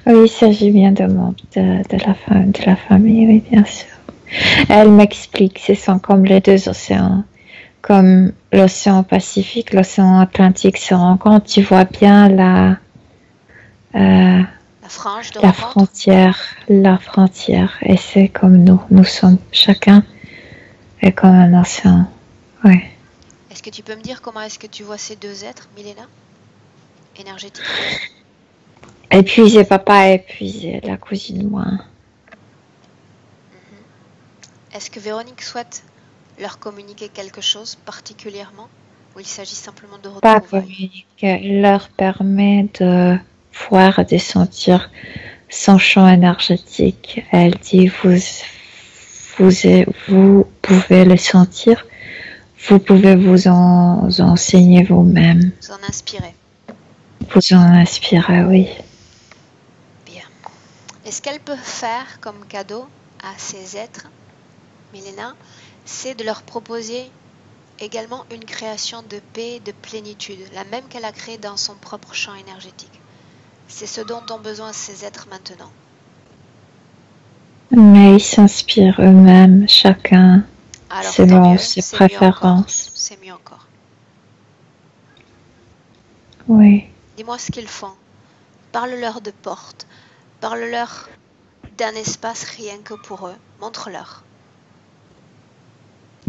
C: Oui, il s'agit bien de membres de la famille, oui, bien sûr. Elle m'explique, ce sont comme les deux océans. Comme l'océan Pacifique, l'océan Atlantique se rencontrent, tu vois bien
A: La frange de rencontre?
C: la frontière. Et c'est comme nous sommes chacun est comme un océan. Oui.
A: Est-ce que tu peux me dire comment est-ce que tu vois ces deux êtres, Milena? Énergétiquement?
C: Épuisé papa, épuisé la cousine moi.
A: Est-ce que Véronique souhaite leur communiquer quelque chose particulièrement ou il s'agit simplement de
C: Pas
A: retrouvailles?
C: communiquer, leur permet de voir et de sentir son champ énergétique. Elle dit vous pouvez le sentir, vous pouvez vous en enseigner vous-même,
A: Vous en inspirez.
C: vous en inspirer, oui.
A: Bien. Et ce qu'elle peut faire comme cadeau à ces êtres, Milena, c'est de leur proposer également une création de paix et de plénitude, la même qu'elle a créée dans son propre champ énergétique. C'est ce dont ont besoin ces êtres maintenant.
C: Mais ils s'inspirent eux-mêmes, chacun
A: Alors tant
C: selon
A: mieux,
C: ses
A: c'est mieux encore.
C: préférences.
A: C'est mieux encore.
C: Oui.
A: Dis-moi ce qu'ils font. Parle-leur de portes. Parle-leur d'un espace rien que pour eux. Montre-leur.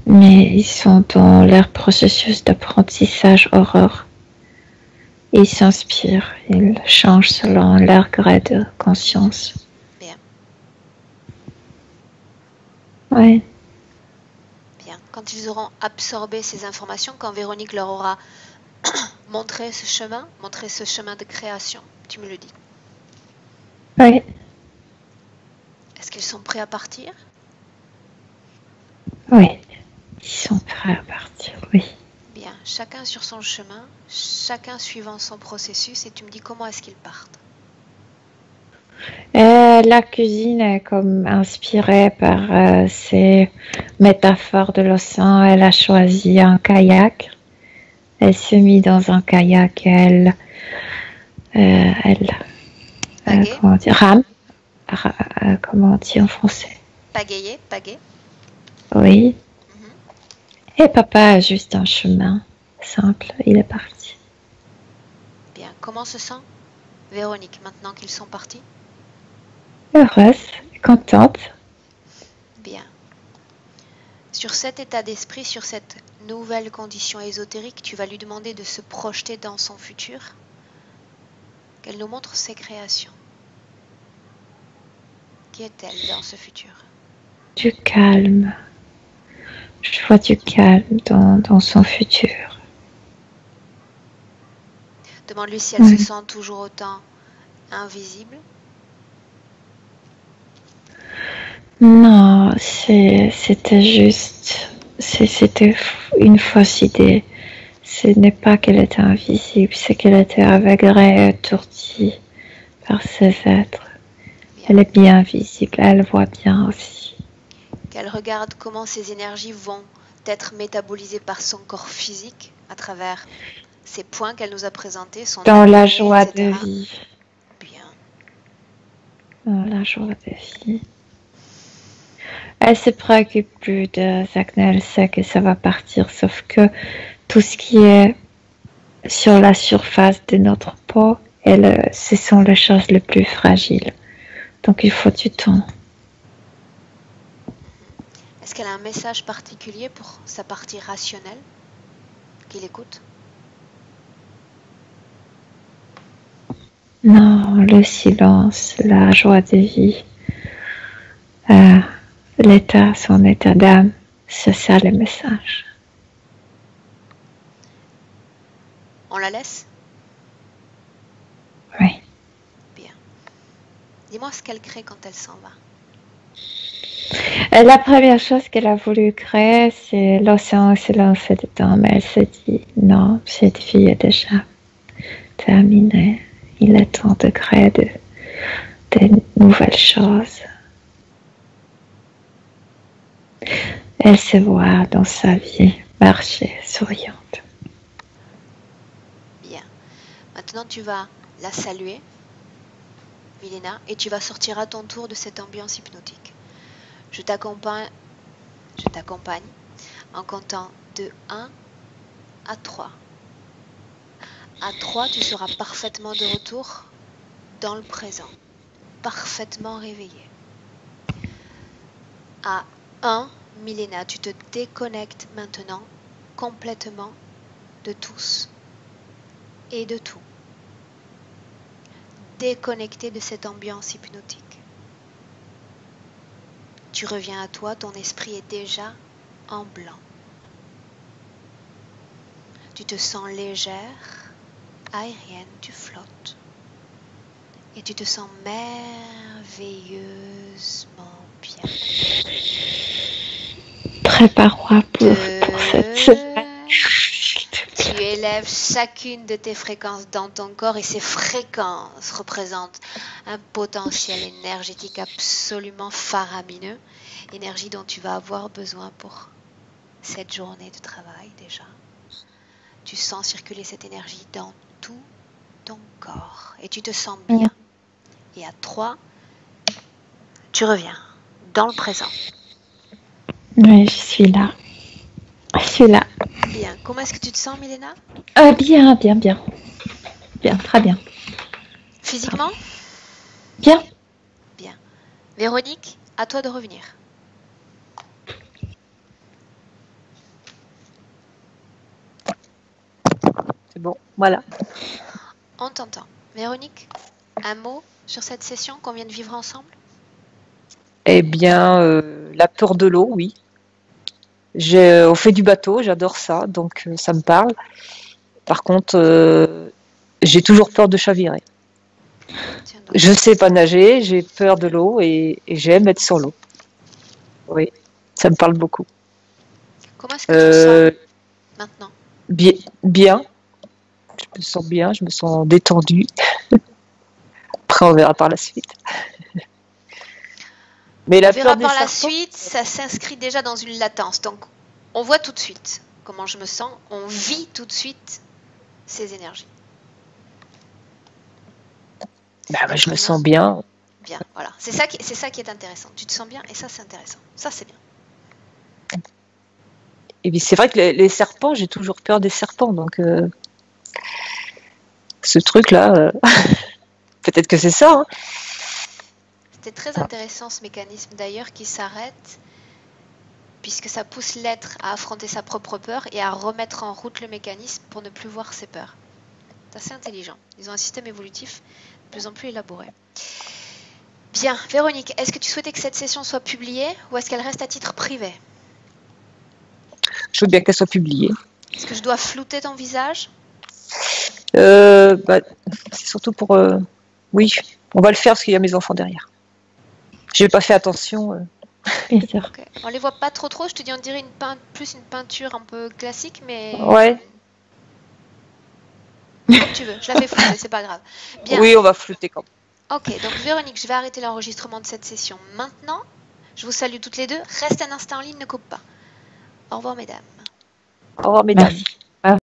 C: Mais ils sont dans leur processus d'apprentissage horreur. Ils s'inspirent, ils changent selon leur gré de conscience.
A: Bien.
C: Oui.
A: Bien. Quand ils auront absorbé ces informations, quand Véronique leur aura montré ce chemin de création, tu me le dis.
C: Oui.
A: Est-ce qu'ils sont prêts à partir?
C: Oui. Ils sont prêts à partir, oui.
A: Bien, chacun sur son chemin, chacun suivant son processus, et tu me dis comment est-ce qu'ils partent.
C: La cuisine est comme inspirée par ces métaphores de l'océan. Elle a choisi un kayak. Elle s'est mise dans un kayak. Elle
A: Pagaie,
C: comment dire, rame. Comment on dit en français?
A: pagayer, pagaie.
C: Oui.
A: Mhm.
C: Et papa a juste un chemin simple. Il est parti.
A: Bien, comment se sent Véronique maintenant qu'ils sont partis?
C: Heureuse, contente.
A: Bien. Sur cet état d'esprit, sur cette nouvelle condition ésotérique, tu vas lui demander de se projeter dans son futur, qu'elle nous montre ses créations. Qui est-elle dans ce futur?
C: Du calme. Je vois du calme dans son futur.
A: Demande-lui si elle se sent toujours autant invisible.
C: Non, c'était juste, c'était une fausse idée. Ce n'est pas qu'elle était invisible, c'est qu'elle était aveuglée et étourdie par ces êtres.
A: Bien.
C: Elle est bien visible, elle voit bien aussi.
A: Qu'elle regarde comment ces énergies vont être métabolisées par son corps physique à travers ces points qu'elle nous a présentés, son
C: Dans la
A: acné,
C: joie
A: etc.
C: de vie.
A: Bien.
C: Dans la joie de vie. Elle se préoccupe plus de acné, elle sait que ça va partir, sauf que tout ce qui est sur la surface de notre peau, ce sont les choses les plus fragiles. Donc il faut du temps.
A: Est-ce qu'elle a un message particulier pour sa partie rationnelle qu'il écoute?
C: Non, le silence, la joie de vie, son état d'âme, c'est ça le message.
A: On la laisse?
C: Oui.
A: Bien. Dis-moi ce qu'elle crée quand elle s'en va.
C: La première chose qu'elle a voulu créer, c'est l'océan se lancer dedans, mais elle s'est dit non, cette vie est déjà terminée. Il est temps de créer de nouvelles choses. Elle se voit dans sa vie marcher souriante.
A: Bien. Maintenant, tu vas la saluer, Milena, et tu vas sortir à ton tour de cette ambiance hypnotique. Je t'accompagne en comptant de 1 à 3. À 3, tu seras parfaitement de retour dans le présent, parfaitement réveillé. À 1, Milena, tu te déconnectes maintenant complètement de tous et de tout. Déconnecté de cette ambiance hypnotique. Tu reviens à toi, ton esprit est déjà en blanc. Tu te sens légère, aérienne, tu flottes. Et tu te sens merveilleusement bien.
C: Prépare-moi pour cette semaine.
A: Tu élèves chacune de tes fréquences dans ton corps et ces fréquences représentent un potentiel énergétique absolument faramineux, énergie dont tu vas avoir besoin pour cette journée de travail déjà. Tu sens circuler cette énergie dans tout ton corps et tu te sens bien. Et à 3, tu reviens dans le présent.
C: Oui, je suis là. Je suis là.
A: Bien. Comment est-ce que tu te sens, Milena?
C: Bien. Bien, très bien.
A: Physiquement?
C: Bien.
A: Bien. Véronique, à toi de revenir.
B: C'est bon, voilà.
A: On t'entend. Véronique, un mot sur cette session qu'on vient de vivre ensemble?
B: Eh bien, la peur de l'eau, oui. On fait du bateau, j'adore ça, donc ça me parle. Par contre, j'ai toujours peur de chavirer.
A: Tiens donc.
B: Je sais pas nager, j'ai peur de l'eau et j'aime être sur l'eau. Oui, ça me parle beaucoup.
A: Comment est-ce que tu te sens maintenant?
B: Bien. Je me sens bien, je me sens détendue. Après, on verra par la suite. Mais
A: On
B: la
A: verra
B: peur des
A: par la
B: serpents,
A: suite, ça s'inscrit déjà dans une latence. Donc, on voit tout de suite comment je me sens, on vit tout de suite ces énergies.
B: bah, ouais,
A: Être
B: je me
A: humain,
B: sens bien.
A: bien, voilà. C'est ça qui est intéressant. Tu te sens bien et ça, c'est intéressant. Ça, c'est bien.
B: Et puis c'est vrai que les serpents, j'ai toujours peur des serpents. Donc, ce truc-là, peut-être que c'est ça. Hein.
A: C'était très intéressant ce mécanisme d'ailleurs qui s'arrête puisque ça pousse l'être à affronter sa propre peur et à remettre en route le mécanisme pour ne plus voir ses peurs. C'est assez intelligent. Ils ont un système évolutif de plus en plus élaboré. Bien, Véronique, est-ce que tu souhaitais que cette session soit publiée ou est-ce qu'elle reste à titre privé?
B: Je veux bien qu'elle soit publiée.
A: Est-ce que je dois flouter ton visage?
B: Bah, c'est surtout pour... Oui, on va le faire parce qu'il y a mes enfants derrière. J'ai pas fait attention.
C: Bien sûr.
A: Okay. On les voit pas trop, je te dis on dirait plus une peinture un peu classique, mais...
B: Ouais.
A: Comme tu veux, je la fais flouter, c'est pas grave. Bien.
B: Oui, on va flouter quand même.
A: Ok, donc Véronique, je vais arrêter l'enregistrement de cette session maintenant. Je vous salue toutes les deux. Reste un instant en ligne, ne coupe pas. Au revoir mesdames.
B: Au revoir, mesdames.
C: Merci.